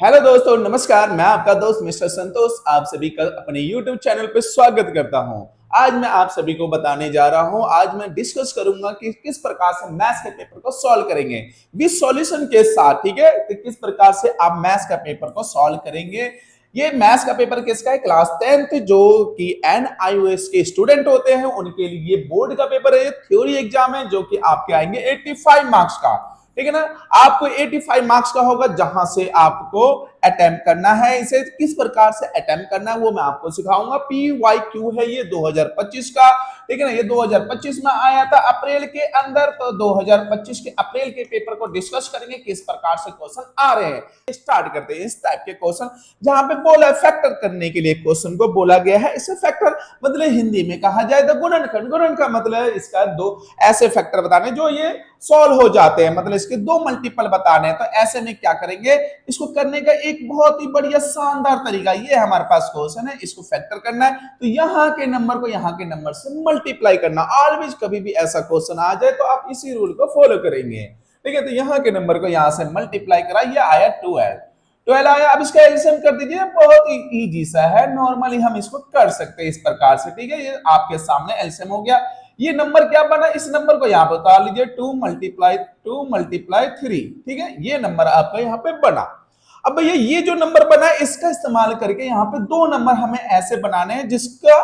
Hello दोस्तों, नमस्कार। मैं आपका दोस्त मिस्टर संतोष आप सभी का अपने YouTube चैनल पे स्वागत करता हूं। आज मैं आप सभी को बताने जा रहा हूं, आज मैं डिस्कस करूंगा कि किस प्रकार से मैथ्स के पेपर को सॉल्व करेंगे विद सॉल्यूशन के साथ। ठीक है, तो किस प्रकार से आप मैथ्स का पेपर को सॉल्व करेंगे। ये मैथ्स का पेपर किसका है? क्लास 10th जो कि NIOS के स्टूडेंट होते हैं उनके लिए बोर्ड का पेपर है। थ्योरी एग्जाम है जो कि आपके आएंगे 85 मार्क्स का। ठीक है ना, आपको 85 मार्क्स का होगा जहां से आपको अटेम्प्ट करना है। इसे किस प्रकार से अटेम्प्ट करना है वो मैं आपको सिखाऊंगा। PYQ है ये 2025 का। ठीक है ना, ये 2025 में आया था अप्रैल के अंदर। तो 2025 के अप्रैल के पेपर को डिस्कस करेंगे किस प्रकार से क्वेश्चन आ रहे हैं। स्टार्ट करते हैं इस टाइप के क्वेश्चन जहां पे बोला फैक्टर करने के लिए क्वेश्चन को बोला गया है। इसे फैक्टर मतलब हिंदी में कहा जाए तो गुणनखंड। गुणन का मतलब इसका दो ऐसे फैक्टर बताने जो ये सॉल्व हो जाते हैं, मतलब इसके दो मल्टीपल बताने हैं। तो ऐसे में क्या करेंगे, इसको करने का एक बहुत ही बढ़िया शानदार तरीका ये हमारे पास क्वेश्चन है। इसको फैक्टर करना है तो यहाँ के नंबर को यहाँ के नंबर से मल्टीप्लाई करना। ऑलवेज कभी भी ऐसा क्वेश्चन आ जाए तो आप इसी रूल को फॉलो करेंगे। ठीक है, तो यहाँ के नंबर को यहाँ से मल्टीप्लाई करा, ये आया 12 आया। अब इसका एलसीएम कर दीजिए, बहुत ही इजी सा है, नॉर्मली हम इसको कर सकते हैं इस प्रकार से। ठीक है, ये आपके सामने एलसीएम हो गया। ये नंबर क्या बना, इस नंबर को यहाँ पे उतार लीजिए, 2 मल्टीप्लाई 3। ठीक है, ये नंबर आपका यहाँ पे बना। अब भैया ये जो नंबर बना है इसका इस्तेमाल करके यहाँ पे दो नंबर हमें ऐसे बनाने हैं जिसका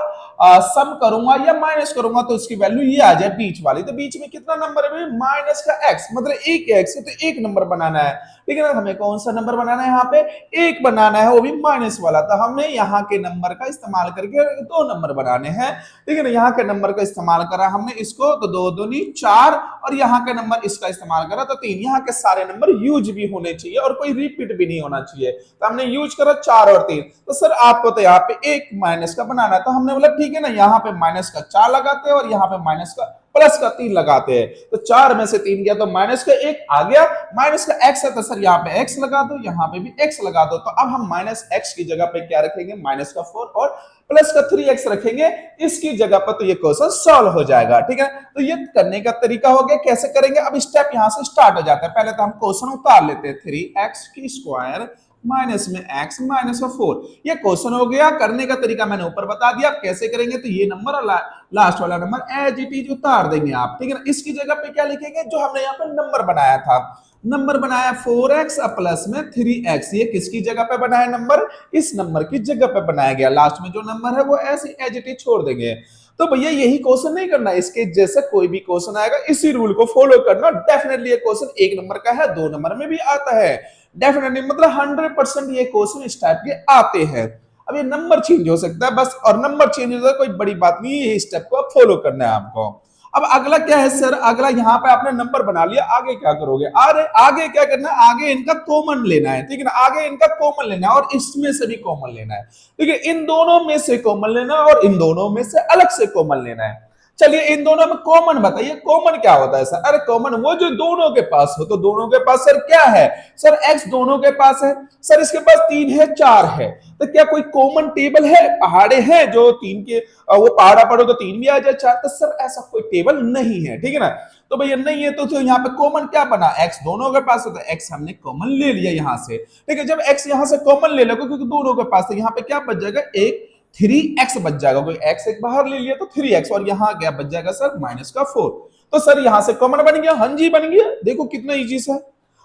सम करूंगा या माइनस करूंगा तो उसकी वैल्यू ये आ जाए बीच वाली। तो बीच में कितना नंबर है? माइनस का x, मतलब एक x है तो एक नंबर बनाना है। ठीक है ना, हमें कौन सा नंबर बनाना है? यहाँ पे एक बनाना है, वो भी माइनस वाला। तो हमने यहाँ के नंबर का इस्तेमाल करके दो नंबर बनाने हैं। ठीक है ना, यहाँ के नंबर का इस्तेमाल करा हमने इसको तो 2 दूनी 4, और यहाँ के नंबर इसका इस्तेमाल करा तो 3। यहाँ के सारे नंबर यूज भी होने चाहिए और कोई रिपीट भी नहीं होना चाहिए। तो हमने यूज करा 4 और 3। तो सर आपको तो यहाँ पे एक माइनस का बनाना है, तो हमने बोला ठीक है ना, यहाँ पे माइनस का 4 लगाते हैं और यहाँ पे माइनस का प्लस का 3 लगाते हैं। तो 4 में से 3 गया तो माइनस का 1 आ गया। माइनस का x है तो सर यहाँ पे x लगा दो, यहाँ पे भी x लगा दो। तो अब हम माइनस x की जगह पे क्या रखेंगे? माइनस का 4 और प्लस का 3x रखेंगे इसकी जगह पर, तो ये क्वेश्चन सॉल्व हो जाएगा। ठीक है, तो ये करने का तरीका हो गया। कैसे करेंगे? अब स्टेप यहाँ से स्टार्ट हो जाता है। पहले तो हम क्वेश्चन उतार लेते हैं, 3x की स्क्वायर माइनस में x माइनस 4। ये क्वेश्चन हो गया। करने का तरीका मैंने ऊपर बता दिया। आप कैसे करेंगे? तो ये नंबर और लास्ट वाला नंबर एज इट इज उतार देंगे आप। ठीक है ना, इसकी जगह पे क्या लिखेंगे? जो हमने यहाँ पे नंबर बनाया था, नंबर बनाया 4x प्लस में 3x। ये किसकी जगह पे बना है नंबर? इस नंबर की जगह पे बनाया गया। लास्ट में जो नंबर है वो ऐसे एज इट इज छोड़ देंगे। तो भैया यही क्वेश्चन नहीं करना, इसके जैसा कोई भी क्वेश्चन आएगा इसी रूल को फॉलो करना। डेफिनेटली ये क्वेश्चन एक नंबर का है, दो नंबर में भी आता है। डेफिनेटली मतलब 100% ये क्वेश्चन इस टाइप के आते हैं। अब ये नंबर चेंज हो सकता है बस, और नंबर चेंज हो जाए कोई बड़ी बात नहीं है। ये स्टेप को आप फॉलो करना है आपको। अब अगला क्या है सर? अगला यहाँ पे आपने नंबर बना लिया, आगे क्या करोगे? अरे आगे क्या करना है? आगे इनका कॉमन लेना है। ठीक है ना, आगे इनका कॉमन लेना है और इसमें से भी कॉमन लेना है। ठीक है, इन दोनों में से कॉमन लेना है और इन दोनों में से अलग से कॉमन लेना है। चलिए इन दोनों में कॉमन बताइए, कॉमन क्या होता है सर? अरे कॉमन वो जो दोनों के पास हो। तो दोनों के पास सर क्या है? सर x दोनों के पास है। सर इसके पास 3 है, 4 है। तो क्या कोई कॉमन टेबल है? पहाड़े हैं जो 3 के, वो पहाड़ा पढ़ो तो 3 भी आ जाए 4। तो सर ऐसा कोई टेबल नहीं है। ठीक है ना, तो भैया नहीं है तो यहाँ पे कॉमन क्या बना? x दोनों के पास है तो x हमने कॉमन ले लिया यहाँ से। ठीक है, जब x यहाँ से कॉमन ले लोगे क्योंकि दोनों के पास है, यहाँ पे क्या बच जाएगा? एक 3x बच जाएगा। कोई x एक बाहर ले लिया तो 3x, और यहाँ क्या बच जाएगा सर? माइनस का 4। तो सर यहाँ से कॉमन बन गया। हाँ जी बन गया, देखो कितना इजी सा।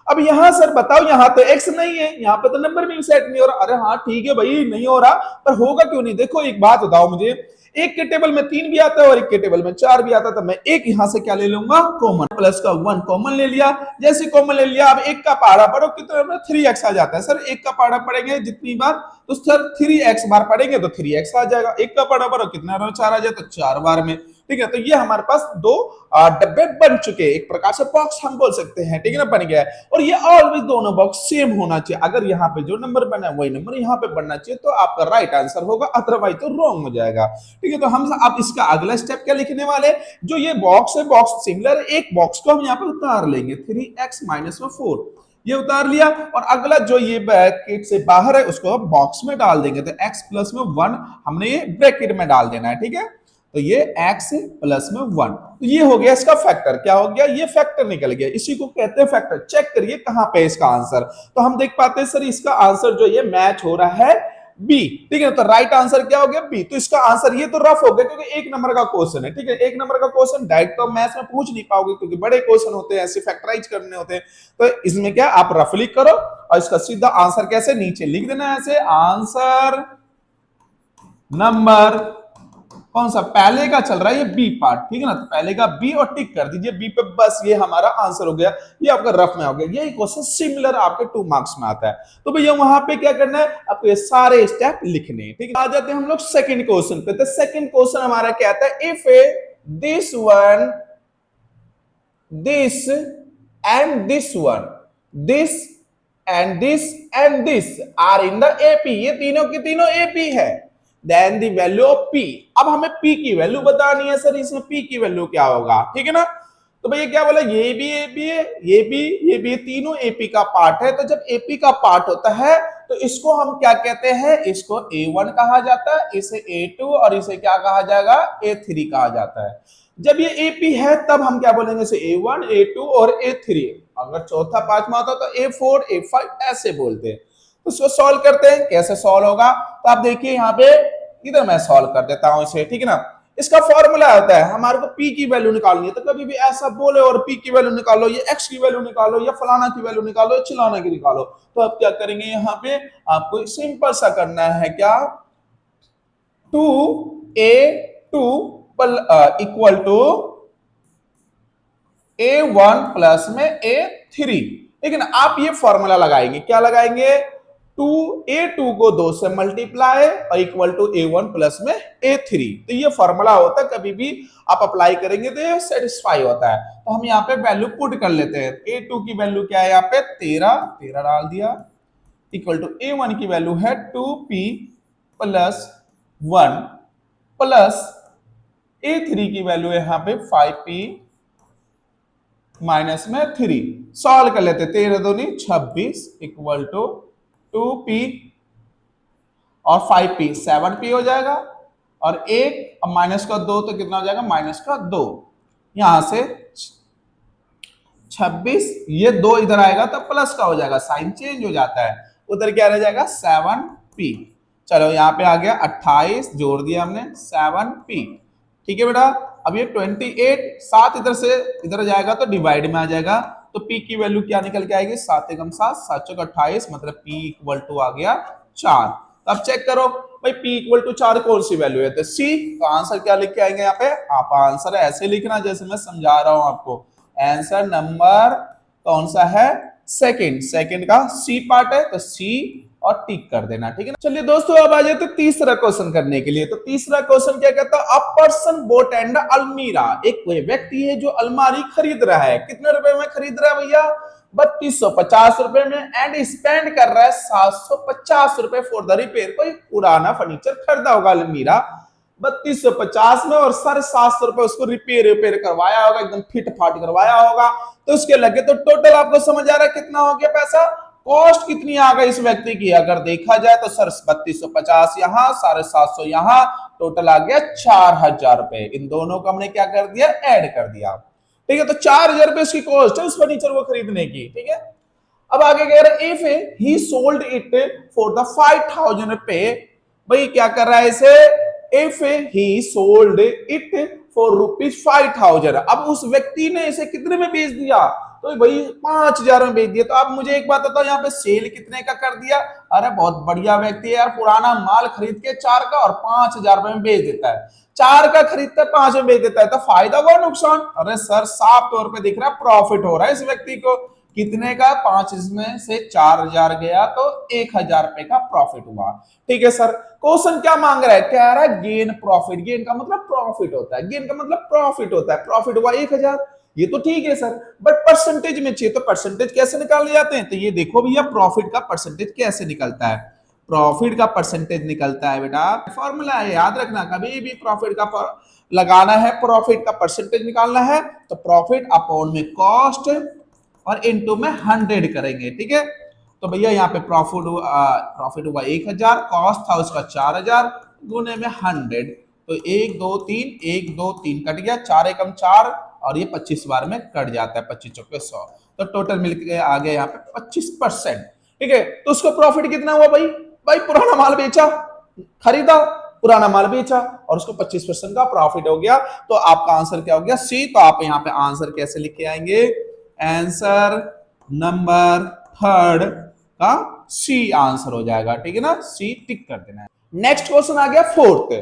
अब यहाँ सर बताओ, यहाँ तो x नहीं है, यहाँ पे तो नंबर भी सेट नहीं हो रहा। अरे हाँ ठीक है भाई नहीं हो रहा, पर होगा क्यों नहीं? देखो एक बात बताओ मुझे, एक के टेबल में 3 भी आता है और एक के टेबल में 4 भी आता है। तो मैं एक यहाँ से क्या ले लूंगा? कॉमन। प्लस का 1 कॉमन ले लिया। जैसे कॉमन ले लिया, अब एक का पहाड़ा पढ़ो कितना? 3x आ जाता है। सर एक का पहाड़ा पढ़ेंगे जितनी बार तो सर 3x बार पढ़ेंगे तो 3x आ जाएगा। एक का पहाड़ा पढ़ो कितना बार? 4 आ जाए तो 4 बार में। ठीक है, तो ये हमारे पास दो डब्बे बन चुके, एक प्रकार से बॉक्स हम बोल सकते हैं। ठीक है ना, बन गया है। और ये ऑलवेज दोनों बॉक्स सेम होना चाहिए। अगर यहाँ पे जो नंबर बना है वही नंबर यहाँ पे बनना चाहिए तो आपका राइट आंसर होगा, अदरवाइज तो रॉन्ग हो जाएगा। ठीक है, तो हम अब इसका अगला स्टेप क्या लिखने वाले? जो ये बॉक्स है, बॉक्स सिमिलर है, एक बॉक्स को हम यहाँ पे उतार लेंगे, 3x माइनस 4। ये उतार लिया, और अगला जो ये ब्रैकेट से बाहर है उसको बॉक्स में डाल देंगे। तो x प्लस में 1 हमने ये ब्रैकेट में डाल देना है। ठीक है, तो ये x प्लस में 1, तो ये हो गया इसका फैक्टर। क्या हो गया? ये फैक्टर निकल गया, इसी को कहते हैं फैक्टर। चेक करिए कहां पे इसका आंसर, तो हम देख पाते हैं सर इसका आंसर जो ये मैच हो रहा है बी, ठीक है। तो राइट आंसर क्या हो गया? बी। तो इसका आंसर ये तो रफ हो गया क्योंकि 1 नंबर का क्वेश्चन है, ठीक है। 1 नंबर का क्वेश्चन डायरेक्ट तो मैथ्स में पूछ नहीं पाओगे क्योंकि बड़े क्वेश्चन होते हैं, ऐसे फैक्टराइज करने होते हैं। तो इसमें क्या आप रफली करो और इसका सीधा आंसर कैसे नीचे लिख देना, ऐसे आंसर नंबर कौन सा पहले का चल रहा है, ये बी पार्ट, ठीक है ना। तो पहले का बी और टिक कर दीजिए बी पे, बस ये हमारा आंसर हो गया। ये आपका रफ में हो गया। यही क्वेश्चन सिमिलर आपके 2 मार्क्स में आता है। तो भैया वहां पे क्या करना है, आपको ये सारे स्टेप लिखने हैं, ठीक है। आ जाते हैं हम लोग सेकंड क्वेश्चन पे। तो सेकंड क्वेश्चन हमारा क्या आता है, if this one, this and this one, this and this and this are in the AP, ये तीनों की तीनों एपी है, then the value of P. अब हमें पी की वैल्यू बतानी है सर, इसमें पी की वैल्यू क्या होगा, ठीक है ना। तो भैया क्या बोला, ये भी एपी है, ये भी तीनों एपी का पार्ट है। तो जब एपी का पार्ट होता है तो इसको हम क्या कहते हैं, इसको A1 कहा जाता है, इसे A2 और इसे क्या कहा जाएगा, A3 कहा जाता है। जब ये एपी है तब हम क्या बोलेंगे, इसे A1, A2 और A3। अगर चौथा पांचवा होता तो A4, A5 ऐसे बोलते हैं। तो इसको सॉल्व करते हैं, कैसे सॉल्व होगा, तो आप देखिए यहाँ पे, इधर मैं सॉल्व कर देता हूं इसे, ठीक है ना। इसका फॉर्मूला होता है, हमारे को पी की वैल्यू निकालनी है। तो कभी भी ऐसा बोले और पी की वैल्यू निकालो, ये एक्स की वैल्यू निकालो, या फलाना की वैल्यू निकालो, चिलाना की निकालो, तो आप क्या करेंगे, यहाँ पे आपको सिंपल सा करना है, क्या 2A2 equal to A1 plus में A3, ठीक है ना। आप ये फॉर्मूला लगाएंगे, क्या लगाएंगे, 2A2 को 2 से मल्टीप्लाई और इक्वल टू A1 प्लस में A3। तो ये फॉर्मूला होता है, कभी भी आप अप्लाई करेंगे तो ये सेटिस्फाई होता है। तो हम यहाँ पे वैल्यू पुट कर लेते हैं। A2 की वैल्यू क्या है, यहाँ पे 13 डाल दिया, इक्वल टू A1 की वैल्यू है 2P प्लस 1 प्लस A3 की वैल्यू है यहाँ पे 5P माइनस में 3। सॉल्व कर लेते, 13 दूनी 26 इक्वल टू 2P और 5P 7P हो जाएगा, और 1 माइनस का 2 तो कितना हो जाएगा, माइनस का 2। यहां से 26, ये 2 इधर आएगा तो प्लस का हो जाएगा, साइन चेंज हो जाता है, उधर क्या रह जाएगा 7P। चलो यहाँ पे आ गया 28, जोड़ दिया हमने 7P, ठीक है बेटा। अब ये 28, 7 इधर से इधर जाएगा तो डिवाइड में आ जाएगा, तो P की वैल्यू क्या निकल के आएगी, 7 एकम 7, 7 चौक 28, मतलब P इक्वल टू आ गया 4। तो अब चेक करो भाई P इक्वल टू 4 कौन सी वैल्यू है, तो C। तो आंसर क्या लिख के आएंगे यहाँ पे, आप आंसर ऐसे लिखना जैसे मैं समझा रहा हूं आपको। आंसर नंबर कौन सा है, सेकंड का C पार्ट है, तो C और टिक कर देना, ठीक है ना। चलिए दोस्तों अब आ जाए तो तीसरा क्वेश्चन करने के लिए। तो तीसरा क्वेश्चन क्या कहता है, अ पर्सन बोट एंड अलमीरा, एक कोई व्यक्ति है जो अलमारी खरीद रहा है। कितने रुपए में खरीद रहा है भैया, 3250 रुपए में, एंड स्पेंड कर रहा है 750 रुपए फॉर द रिपेयर। कोई पुराना फर्नीचर खरीदा होगा अलमीरा 3250 में, और 750 रुपए उसको रिपेयर करवाया होगा, एकदम फिट फाट करवाया होगा, तो उसके लगे। तो टोटल आपको समझ आ रहा है कितना हो गया पैसा, कॉस्ट कितनी आ गई इस व्यक्ति की, अगर देखा जाए तो सर 3250 यहाँ, 750 यहाँ, टोटल आ गया 4000 रुपए। इन दोनों को हमने क्या कर दिया, ऐड कर दिया, ठीक है। तो 4000 रुपए इसकी कॉस्ट है उस फर्नीचर को खरीदने की, ठीक है। अब आगे कह रहा है if he sold it for the 5000 रुपए, भाई क्या कर रहा है इसे, if he sold it for ₹5000। अब उस व्यक्ति ने इसे कितने में बेच दिया, तो भाई 5000 में बेच दिया। तो आप मुझे एक बात बताओ, यहाँ पे सेल कितने का कर दिया, अरे बहुत बढ़िया व्यक्ति है यार, पुराना माल खरीद के 4 का और 5000 रुपए में बेच देता है, 4 का खरीदता है 5 में बेच देता है, तो फायदा हुआ नुकसान, अरे सर साफ तौर पे दिख रहा है प्रॉफिट हो रहा है इस व्यक्ति को। कितने का, 5 में से 4000 गया तो 1000 रुपए का प्रॉफिट हुआ, ठीक है सर। क्वेश्चन क्या मांग रहा है, कह रहा है गेन प्रॉफिट, गेन का मतलब प्रॉफिट होता है, गेन का मतलब प्रॉफिट होता है, प्रॉफिट हुआ 1000, ये तो ठीक है सर, बट परसेंटेज में चाहिए, तो परसेंटेज कैसे निकाले जाते हैं, तो ये देखो भैया प्रॉफिट का परसेंटेज कैसे निकलता है, प्रॉफिट का परसेंटेज निकलता है बेटा, फॉर्मूला है याद रखना, कभी भी प्रॉफिट का लगाना है, प्रॉफिट का परसेंटेज निकालना है, तो प्रॉफिट अपॉन में कॉस्ट और इनटू में 100 करेंगे, ठीक है। तो भैया यहाँ पे प्रॉफिट हुआ 1000, कॉस्ट था उसका 4000, गुने में 100, तो 1 2 3 1 2 3 कट गया, 4 एकम 4 और ये 25 बार में कट जाता है, 25 चौके 100, तो टोटल मिलके आ गया यहाँ पे 25%। ठीक है, तो उसको प्रॉफिट कितना हुआ भाई? भाई पुराना माल बेचा, खरीदा, पुराना माल बेचा और उसको 25% का प्रॉफिट हो गया। तो आपका आंसर क्या हो गया? सी। तो आप यहाँ पे आंसर कैसे लिख के आएंगे? आंसर नंबर थर्ड का सी आंसर हो जाएगा। ठीक है ना, सी टिक कर देना है। नेक्स्ट क्वेश्चन आ गया फोर्थ।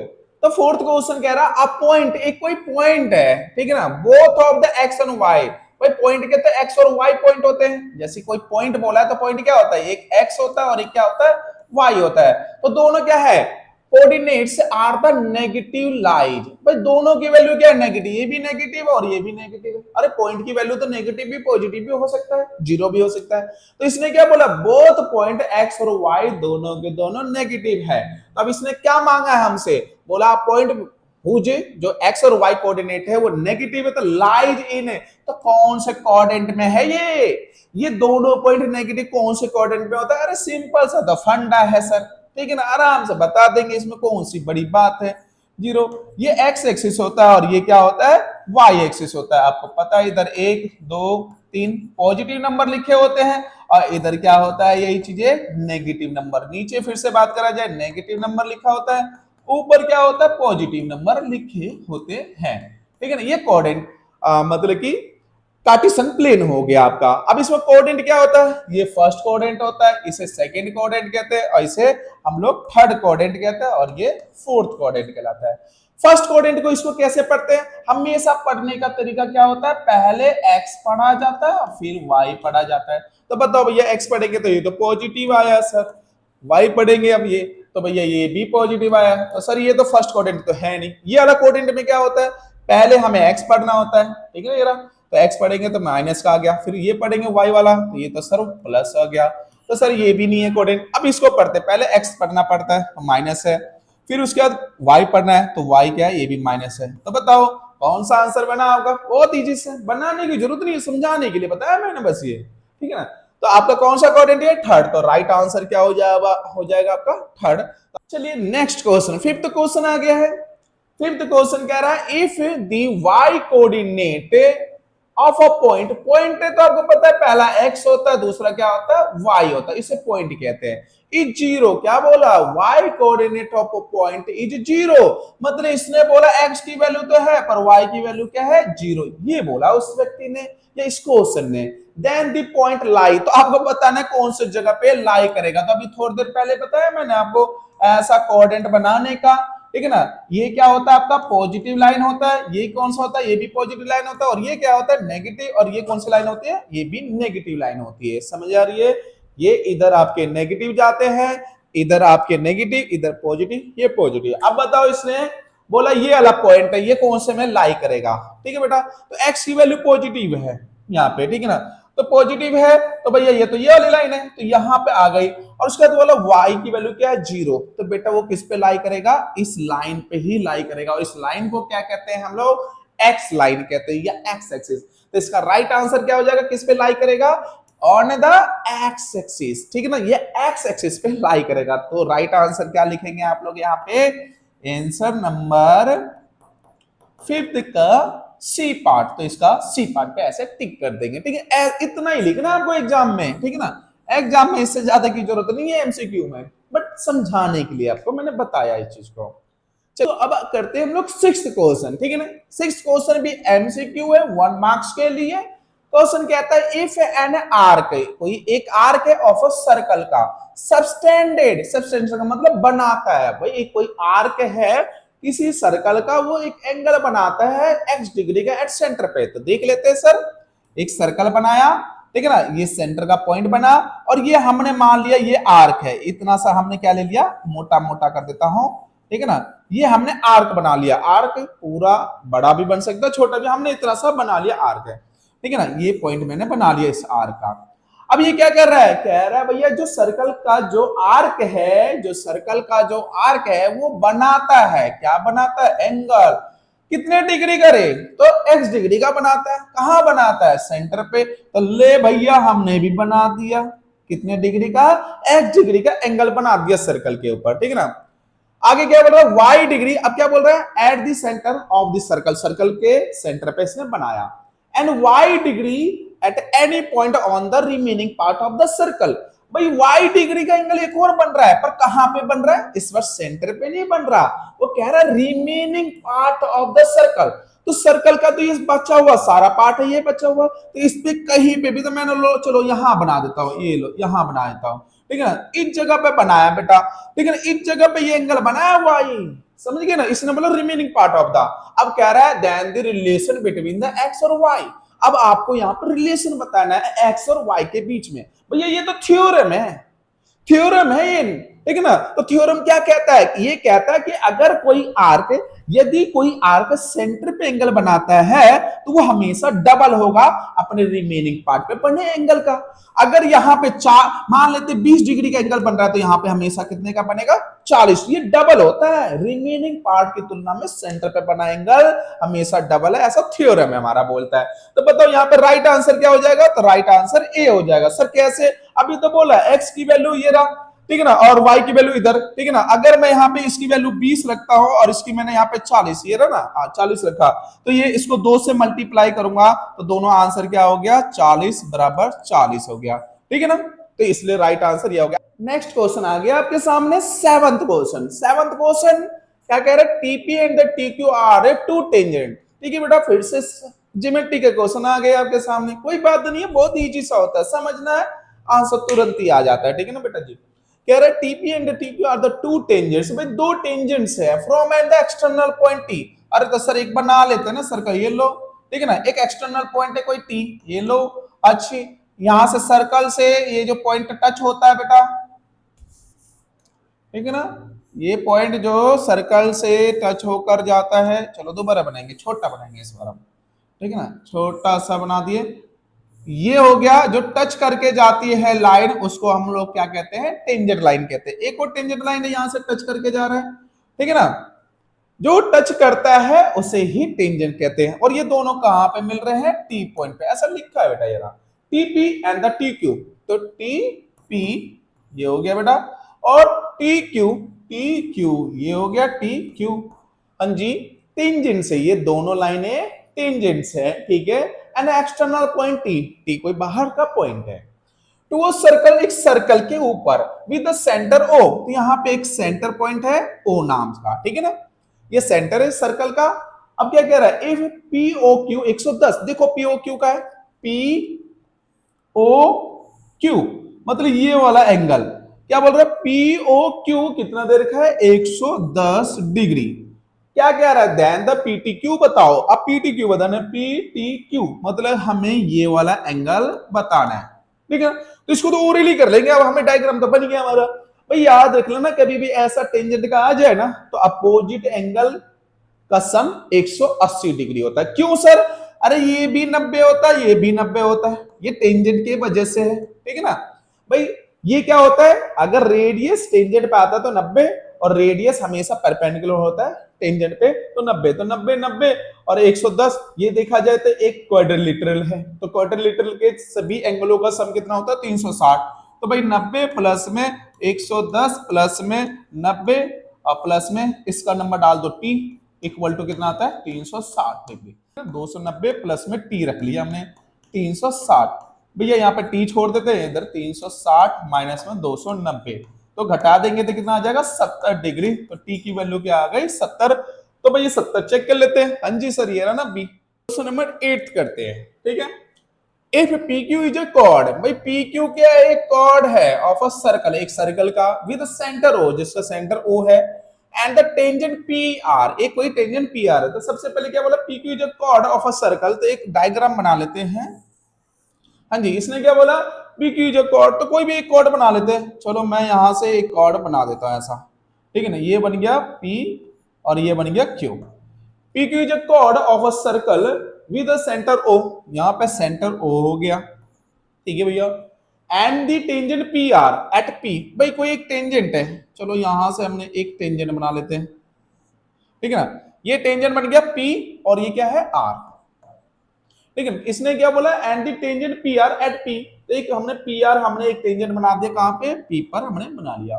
तो फोर्थ क्वेश्चन कह रहा है, अ पॉइंट, एक कोई पॉइंट है, ठीक है ना, both of the x and y. भाई पॉइंट कहते हैं एक्स और वाई पॉइंट होते हैं। जैसे कोई पॉइंट बोला है तो पॉइंट क्या होता है? एक एक्स होता है और एक क्या होता है? वाई होता है। तो दोनों क्या है? Coordinates are the negative lies. भाई दोनों की वैल्यू क्या है? नेगेटिव। ये भी नेगेटिव और ये भी नेगेटिव है। अरे पॉइंट की वैल्यू तो नेगेटिव भी पॉजिटिव भी हो सकता है, जीरो भी हो सकता है। तो इसने क्या बोला? बोथ पॉइंट एक्स और वाई दोनों के दोनों नेगेटिव है। तो अब इसने क्या मांगा है हमसे? बोला पॉइंट हुजे जो एक्स और वाई कोऑर्डिनेट है वो नेगेटिव है तो लाइज इन है। तो कौन से कोऑर्डिनेट में है ये दोनों पॉइंट नेगेटिव कौन से कोऑर्डिनेट में होता है? अरे सिंपल सा तो फंडा है सर। ठीक है ना, आराम से बता देंगे, इसमें कौन सी बड़ी बात है। जीरो, ये एक्स एक्सिस होता है और ये क्या होता है? वाई एक्सिस होता है। आपको पता है इधर 1 2 3 पॉजिटिव नंबर लिखे होते हैं और इधर क्या होता है? यही चीजें नेगेटिव नंबर। नीचे फिर से बात करा जाए, नेगेटिव नंबर लिखा होता है, ऊपर क्या होता है? पॉजिटिव नंबर लिखे होते हैं। ठीक है ना, ये कोऑर्डिनेट मतलब कि कार्टेशियन प्लेन हो गया आपका। अब इसमें कोऑर्डिनेट क्या होता है? ये फर्स्ट कोऑर्डिनेट होता है, इसे सेकंड कोऑर्डिनेट कहते हैं और इसे हम लोग थर्ड कोऑर्डिनेट कहते हैं और ये फोर्थ कोऑर्डिनेट कहलाता है। फर्स्ट कोऑर्डिनेट को इसको कैसे पढ़ते हैं? हमेशा पढ़ने का तरीका क्या होता है? पहले x पढ़ा जाता है और फिर y पढ़ा जाता है। तो बताओ भैया, x पढ़ेंगे तो ये तो पॉजिटिव आया सर, y पढ़ेंगे अब ये तो भैया ये भी पॉजिटिव आया। तो सर ये तो फर्स्ट कोऑर्डिनेट तो है नहीं। ये वाला कोऑर्डिनेट में क्या होता है? पहले हमें x पढ़ना होता है, ठीक है ना, तो x पढ़ेंगे तो माइनस का आ गया, फिर ये पढ़ेंगे y वाला तो ये तो सर प्लस आ गया। तो सर ये भी नहीं है कोऑर्डिनेट। अब इसको पढ़ते, पहले x पढ़ना पड़ता है तो माइनस है, फिर उसके बाद y पढ़ना है तो y क्या है? ये भी माइनस है। तो बताओ कौन सा आंसर बना होगा? बहुत इजी से, बनाने की जरूरत नहीं है, समझाने के लिए बताया मैंने बस ये। ठीक है ना, तो आपका कौन सा कोऑर्डिनेट है? थर्ड। तो राइट आंसर क्या हो जाएगा आपका? थर्ड। चलिए नेक्स्ट क्वेश्चन, फिफ्थ क्वेश्चन आ गया है। फिफ्थ क्वेश्चन कह रहा है, if the y coordinate of a point, point है तो आपको पता है पहला x होता है, दूसरा क्या होता है? y होता है, इसे पॉइंट कहते हैं। इज जीरो, क्या बोला? y coordinate of a point is zero. मतलब इसने बोला x की वैल्यू तो है पर y की वैल्यू क्या है? जीरो। ये बोला उस व्यक्ति ने या इस क्वेश्चन ने। देन द पॉइंट लाई, तो आपको बताना है कौन सी जगह पे लाई करेगा। तो अभी थोड़ी देर पहले बताया मैंने आपको ऐसा कोऑर्डिनेट बनाने का। ठीक है ना, ये क्या होता है आपका? पॉजिटिव लाइन होता है। ये कौन सा होता है? ये भी पॉजिटिव लाइन होता है। और ये क्या होता है? नेगेटिव। और ये कौन सी लाइन होती है? ये भी नेगेटिव लाइन होती है। समझ आ रही है? ये इधर आपके नेगेटिव जाते हैं, इधर आपके नेगेटिव, इधर पॉजिटिव, ये पॉजिटिव। अब बताओ, इसने बोला ये वाला पॉइंट है, ये कौन से में लाई करेगा? ठीक है बेटा, तो एक्स की वैल्यू पॉजिटिव है यहाँ पे, ठीक है ना, तो पॉजिटिव है तो भैया ये तो ये वाली लाइन है तो यहाँ पे आ गई। और उसके बाद बोला y की वैल्यू क्या है? जीरो। तो बेटा वो किस पे लाई करेगा? इस लाइन पे ही लाई करेगा। और इस लाइन को क्या कहते हैं हम लोग? x लाइन कहते हैं या x एक्सिस। तो इसका राइट आंसर क्या हो जाएगा? किस पे लाई करेगा? On the x axis. ठीक है ना, ये x एक्सिस पे लाई करेगा। तो राइट आंसर क्या लिखेंगे आप लोग यहाँ पे? आंसर नंबर फिफ्थ का सी पार्ट। तो इसका सी पार्ट पे ऐसे टिक कर देंगे। ठीक है, इतना ही लिखना है आपको एग्जाम में। ठीक है ना, एग्जाम में इससे ज्यादा की जरूरत नहीं है एमसीक्यू में, बट समझाने के लिए आपको मैंने बताया इस चीज को। चलो अब करते हैं हम लोग सिक्स्थ क्वेश्चन। ठीक है ना, सिक्स्थ क्वेश्चन भी एमसीक्यू है, 1 मार्क्स के लिए। क्वेश्चन कहता है, इफ एन आर्क, कोई एक आर्क है ऑफ अ सर्कल का, सबटेंडेड, सबटेंडेड का मतलब बनाता है। भाई एक कोई आर्क है किसी सर्कल का, वो एक एंगल बनाता है x डिग्री का एट सेंटर पे। तो देख लेते हैं सर, एक सर्कल बनाया, ठीक है ना, ये सेंटर का पॉइंट बना और ये हमने मान लिया ये आर्क है। इतना सा हमने क्या ले लिया? मोटा मोटा कर देता हूं, ठीक है ना, ये हमने आर्क बना लिया। आर्क पूरा बड़ा भी बन सकता है, छोटा भी, हमने इतना सा बना लिया आर्क है। ठीक है ना, ये पॉइंट मैंने बना लिया इस आर्क का। अब ये क्या कर रहा है? कह रहा है भैया जो सर्कल का जो आर्क है, जो सर्कल का जो आर्क है वो बनाता है, क्या बनाता है? एंगल। कितने डिग्री करे? तो x डिग्री का बनाता है। कहां बनाता है? सेंटर पे। तो ले भैया हमने भी बना दिया। कितने डिग्री का? x डिग्री का एंगल बना दिया सर्कल के ऊपर। ठीक है ना, आगे क्या बोल रहा है, वाई डिग्री, अब क्या बोल रहा है, at the centre of the circle, circle के सेंटर पे इसने बनाया, and y degree at any point on the remaining part of the circle. भाई वाई डिग्री का एंगल एक और बन रहा है, पर कहां पे बन रहा है, इस बार सेंटर पे नहीं बन रहा, वो कह रहा है remaining part of the circle. तो सर्कल का तो ये बचा हुआ सारा पार्ट है, ये बचा हुआ, तो इस पे कहीं पे भी, तो मैंने लो चलो यहां बना देता हूं, ये लो यहां बना देता हूं, ठीक है ना, इस जगह पे बनाया बेटा, ठीक है ना, इस जगह पे ये एंगल बनाया हुआ ही, समझ गए ना, इसने बोला रिमेनिंग पार्ट ऑफ द। अब कह रहा है then the relation between the x और वाई। अब आपको यहां पर रिलेशन बताना है एक्स और वाई के बीच में। भैया ये तो थ्योरम है, थ्योरम है ये, ठीक है ना। तो थ्योरम क्या कहता है, ये कहता है कि अगर कोई आर्क, यदि कोई आर्क सेंटर पे एंगल बनाता है तो वो हमेशा डबल होगा अपने रिमेनिंग पार्ट पे बने एंगल का। अगर यहाँ पे चार मान लेते 20 डिग्री का एंगल बन रहा है, तो यहाँ पे हमेशा कितने का बनेगा, 40। ये डबल होता है, रिमेनिंग पार्ट की तुलना में सेंटर पे बना एंगल हमेशा डबल है, ऐसा थ्योरम है हमारा बोलता है। तो बताओ यहाँ पे राइट आंसर क्या हो जाएगा, तो राइट आंसर ए हो जाएगा। सर कैसे, अभी तो बोला एक्स की वैल्यू ये रहा, ठीक है ना, और y की वैल्यू इधर, ठीक है ना, अगर मैं यहाँ पे इसकी वैल्यू 20 रखता हूं और इसकी मैंने यहाँ पे 40, ये रहा ना, 40 रखा, तो ये इसको 2 से मल्टीप्लाई करूंगा तो दोनों आंसर क्या हो गया, 40 बराबर 40 हो गया, ठीक है ना। तो इसलिए राइट आंसर ये हो गया। नेक्स्ट क्वेश्चन आ गया आपके सामने, सेवंथ क्वेश्चन। सेवंथ क्वेश्चन क्या कह रहे हैं, TP and the TQ are a two tangent. ठीक है बेटा, फिर से ज्योमेट्री के क्वेश्चन आ गए आपके सामने, कोई बात नहीं है, बहुत इजी सा होता है, समझना है, आंसर तुरंत ही आ जाता है, ठीक है ना बेटा जी। कह रहे TP and TQ are the two tangents, भाई दो टेंजेंट्स है from and the external point T. अरे तो सर एक बना लेते हैं ना सर का, ये लो, ठीक है ना, एक एक्सटर्नल पॉइंट है कोई टी, ये लो, अच्छी, यहां से सर्कल से ये जो पॉइंट टच होता है बेटा, ठीक है ना, ये पॉइंट जो सर्कल से टच होकर जाता है, चलो दोबारा बनाएंगे, छोटा बनाएंगे इस बार हम, ठीक है ना, छोटा सा बना दिए, ये हो गया जो टच करके जाती है लाइन, उसको हम लोग क्या कहते हैं, टेंजेंट लाइन कहते हैं। एक और टेंजेंट लाइन है यहां से टच करके जा रहा है, ठीक है ना, जो टच करता है उसे ही टेंजेंट कहते हैं। और ये दोनों कहां पे मिल रहे हैं, टी पॉइंट पे, ऐसा लिखा है बेटा, ये रहा TP and the T Q. तो टी पी ये हो गया बेटा, और टी क्यू ये हो गया टी क्यू। हाँ जी, टेंजेंट से ये दोनों लाइनें टेंजेंट्स है, ठीक है। An external point T, T कोई बाहर का पॉइंट है, टू वो सर्कल, एक सर्कल के ऊपर विद द सेंटर ओ। तो यहां पे एक सेंटर पॉइंट है ओ नाम का, ठीक है ना, ये सेंटर है सर्कल का। अब क्या कह रहा है, इफ पी ओ क्यू 110, देखो पी ओ क्यू का है, पी ओ क्यू मतलब ये वाला एंगल, क्या बोल रहा है, पी ओ क्यू कितना दे रखा है, 110 डिग्री। क्या कह रहा है, देन द पीटी क्यू बताओ। अब पीटी क्यू बताना है, पीटी क्यू मतलब हमें ये वाला एंगल बताना है, ठीक है। तो इसको तो ओरली कर लेंगे, अब हमें डायग्राम तो बन गया हमारा। भाई याद रख लेना, कभी भी ऐसा टेंजेंट का आ जाए ना, तो अपोजिट एंगल का सम 180 डिग्री होता है। क्यों सर, अरे ये भी 90 होता है, ये भी 90 होता है, ये टेंजेंट की वजह से है, ठीक है ना। भाई ये क्या होता है, अगर रेडियस टेंजेंट पे आता है तो 90, और रेडियस हमेशा परपेंडिकुलर होता है टेंजेंट पे, तो 90, तो 90 90 और 110, ये देखा जाए तो एक क्वाड्रिलेटरल है, तो क्वाड्रिलेटरल के सभी एंगलों का सम कितना होता है, 360। तो भाई 90 प्लस में 110 प्लस में 90 और प्लस में इसका नंबर डाल दो टी, इक्वल टू कितना आता है, 360 डिग्री। 290 प्लस में टी रख लिया हमने, 360। भैया यहाँ पे टी छोड़ देते हैं, इधर 360 माइनस में 290, तो घटा देंगे तो कितना आ जाएगा, 70 डिग्री। तो टी की वैल्यू क्या आ गई, 70। तो भाई 70 चेक कर लेते हैं। हाँ जी सर, ये रहा ना बी। क्वेश्चन नंबर 8 करते हैं, ठीक है। If PQ is a chord, भाई PQ क्या है, एक कॉर्ड है ऑफ अ सर्कल, एक सर्कल का, विद सेंटर O, जिसका सेंटर O है, एंड द टेंजेंट PR, एक कोई टेंजेंट PR है। तो सबसे पहले क्या बोला, PQ is a chord of a circle, तो एक डायग्राम बना लेते हैं। हाँ जी, इसने क्या बोला, PQ इज ए कॉर्ड, तो कोई भी एक कॉर्ड बना लेते हैं। चलो मैं यहां से एक कॉर्ड बना देता हूं ऐसा, ठीक है ना, ये बन गया P और ये बन गया Q। PQ is a chord of a circle with a centre O, यहां पे सेंटर O हो गया, ठीक है भैया। And the tangent PR at P, भाई कोई एक टेंजेंट है, चलो यहां से हमने एक टेंजेंट बना लेते हैं, ठीक है ना, ये टेंजेंट बन गया P और ये क्या है R, ठीक है। इसने क्या बोला, and the tangent PR at P, तो एक हमने PR हमने एक टेंजेंट बना दिया, कहां पे, P पर हमने बना लिया।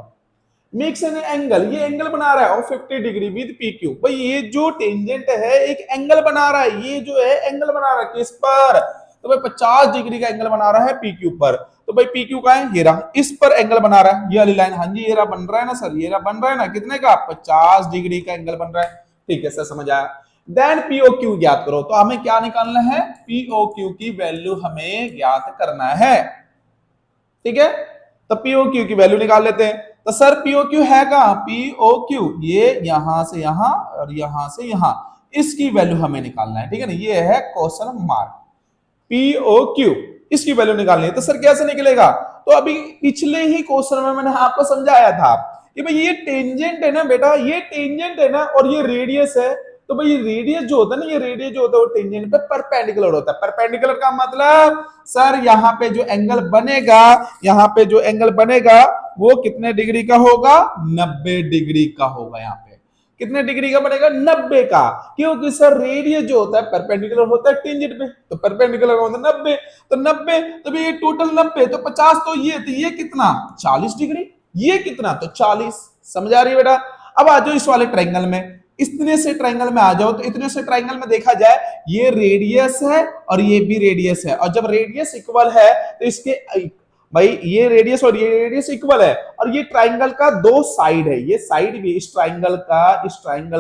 मेक्स एन एंगल, ये एंगल बना रहा है और 50 डिग्री विद पी क्यू। भाई ये जो टेंजेंट है एक एंगल बना रहा है, ये जो है एंगल बना रहा है किस पर, तो भाई 50 डिग्री का एंगल बना रहा है पी क्यू पर। तो भाई पी क्यू का है ये रहा, इस पर एंगल बना रहा है, ये वाली लाइन, हाँ जी ये रहा बन रहा है ना सर, ये रहा बन रहा है ना, कितने का 50 डिग्री का एंगल बन रहा है। ठीक है सर समझ आया। देन पीओ क्यू ज्ञात करो, तो हमें क्या निकालना है, पीओ क्यू की वैल्यू हमें ज्ञात करना है। ठीक है, तो पीओ क्यू की वैल्यू निकाल लेते हैं। तो सर पीओ क्यू है कहां, पीओ क्यू ये यहां से यहां और यहां से यहां, इसकी वैल्यू हमें निकालना है। ठीक है ना, ये है क्वेश्चन मार्क, पीओ क्यू इसकी वैल्यू निकालनी है। तो सर कैसे निकलेगा, तो अभी पिछले ही क्वेश्चन में मैंने आपको समझाया था कि भाई ये टेंजेंट है ना बेटा, ये टेंजेंट है ना और ये रेडियस है। तो भाई रेडियस जो होता है ना, ये रेडियस जो होता है वो टेंजेंट पे परपेंडिकुलर होता है। परपेंडिकुलर का मतलब सर यहाँ पे जो एंगल बनेगा, यहाँ पे जो एंगल बनेगा वो कितने डिग्री का होगा, 90 डिग्री का होगा। यहाँ पे कितने डिग्री का बनेगा, 90 का, क्योंकि सर रेडियस जो होता है परपेंडिकुलर होता है टेंजेंट पे, तो परपेंडिकुलर होता है 90, तो 90 तो ये टोटल 90, तो 50 तो ये कितना 40 डिग्री, ये कितना तो 40। समझ आ रही है बेटा। अब आ जाओ इस वाले ट्रायंगल में, इतने से ट्रायंगल में आ जाओ, तो इतने से ट्रायंगल में देखा जाए ये रेडियस है और ये भी रेडियस है, और जब रेडियस इक्वल है तो इसके भाई ये रेडियस और ये रेडियस इक्वल है, और ये ट्रायंगल का दो साइड है, ये साइड भी इस ट्रायंगल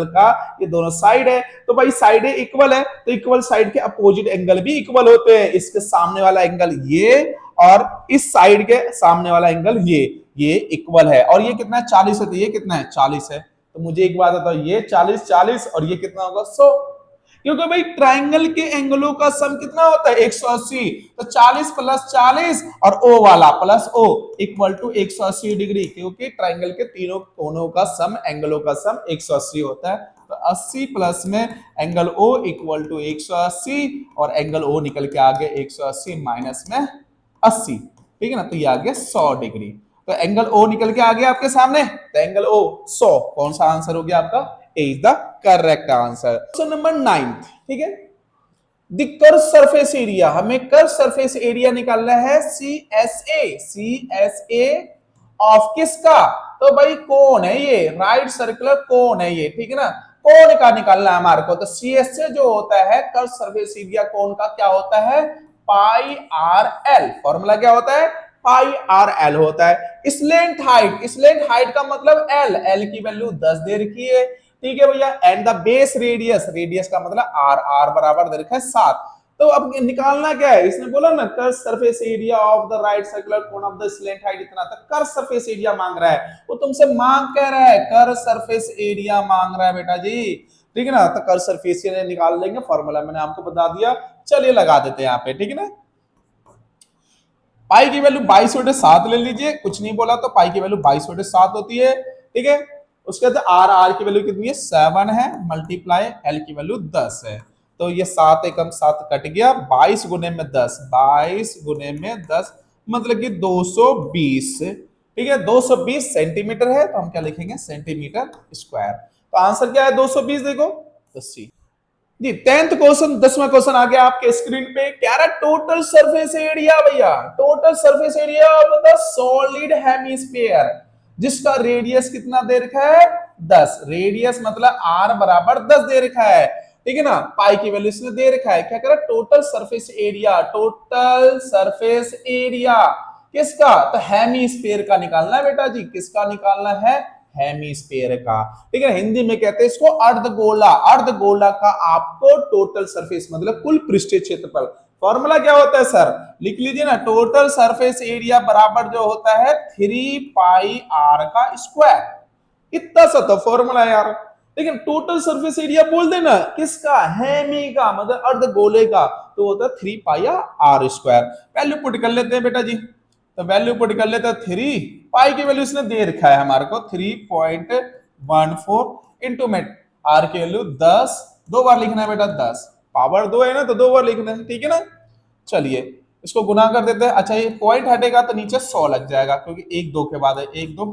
का ये दोनों साइड है। तो भाई साइड इक्वल है, तो इक्वल साइड के अपोजिट एंगल भी इक्वल होते हैं। इसके सामने वाला एंगल ये और इस साइड के सामने वाला एंगल ये इक्वल है, और ये कितना है 40 है, तो ये कितना है 40 है। तो मुझे एक बात बताओ, ये 40 और ये कितना होगा 100, क्योंकि भाई ट्रायंगल के एंगलों का सम कितना होता है 180, तो 40 प्लस 40 और ओ वाला plus O equal to 180 degree, क्योंकि ट्रायंगल के तीनों कोनों का सम, एंगलों का सम 180 होता है। तो 80 प्लस में एंगल ओ इक्वल टू 180 और एंगल ओ निकल के आ गया 180 माइनस में 80। ठीक है ना, तो ये आ गया 100 डिग्री। तो एंगल ओ निकल के आ गया आपके सामने, तो एंगल ओ 100, कौन सा आंसर हो गया आपका, A is the correct answer. Question number 9, ठीक है, द कर्व सरफेस एरिया, हमें कर्व सरफेस एरिया निकालना है सी एस ए ऑफ किसका, तो भाई कौन है ये, राइट सर्कुलर कौन है ये, ठीक है ना, कौन का निकालना है हमारे को। तो सी एस ए जो होता है कर्व सरफेस एरिया कौन का क्या होता है, पाई आर एल, फॉर्मूला क्या होता है, पाई आर एल होता है। स्लेंट हाइट का मतलब एल की वैल्यू 10 दे रखी है, ठीक है भैया, एंड द बेस रेडियस का मतलब आर बराबर दे रखा है 7। तो अब निकालना क्या है, इसने बोला ना curve surface area of the right circular cone of the slant height इतना, तो कर्व सरफेस एरिया मांग रहा है, वो तुमसे मांग कह रहा है, कर्व सरफेस एरिया मांग रहा है बेटा जी, ठीक है ना। तो कर्व सरफेस एरिया निकाल लेंगे, फॉर्मूला मैंने आपको बता दिया, चलिए लगा देते हैं यहाँ पे, ठीक है ना। पाई की वैल्यू 22/7 ले लीजिए, कुछ नहीं बोला तो पाई की वैल्यू 22/7 होती है, ठीक है। उसके बाद आर की वैल्यू कितनी है 7 है, मल्टीप्लाई एल की वैल्यू 10 है, तो ये 7 एकम 7 कट गया, 22 गुने में 10, 22 गुने में 10 मतलब कि 220, ठीक है, 220 सेंटीमीटर है, तो हम क्या लिखेंगे सेंटीमीटर स्क्वायर। तो आंसर क्या है 220, देखो तो सी जी। 10th क्वेश्चन, 10वां क्वेश्चन आ गया आपके स्क्रीन पे, क्या रहा टोटल सरफेस एरिया भैया, total surface area of the solid hemisphere, जिसका रेडियस कितना दे रखा है 10, रेडियस मतलब आर बराबर 10 दे रखा है, ठीक है ना। पाई की वैल्यू इसने दे रखा है, क्या करा total surface area, total surface area किसका, तो हेमिस्फीयर का निकालना है बेटा जी, किसका निकालना है, हेमिस्फीयर का, ठीक है। हिंदी में कहते हैं इसको अर्धगोला, अर्धगोला का आपको टोटल सरफेस मतलब कुल पृष्ठीय क्षेत्रफल, फॉर्मूला क्या होता है सर, लिख लीजिए ना, टोटल सरफेस एरिया बराबर जो होता है 3 पाई आर का स्क्वायर, इतना सा तो फॉर्मूला यार, लेकिन टोटल सरफेस एरिया बोल देना किसका, हेमी का मतलब अर्धगोले का, तो होता है 3 पाई आर स्क्वायर। वैल्यू पुट कर लेते हैं बेटा जी, तो वैल्यू पुट कर लेते हैं 3, पाई की वैल्यू इसने दे रखा है हमारे को 3.14 इंटू में आर की वैल्यू 10, 2 बार लिखना है बेटा 10, पावर 2 है ना तो 2 बार लिखना है, ठीक है ना। चलिए इसको गुना कर देते हैं, अच्छा ये पॉइंट हटेगा तो नीचे 100 लग जाएगा, क्योंकि 1 2 के बाद है 1 2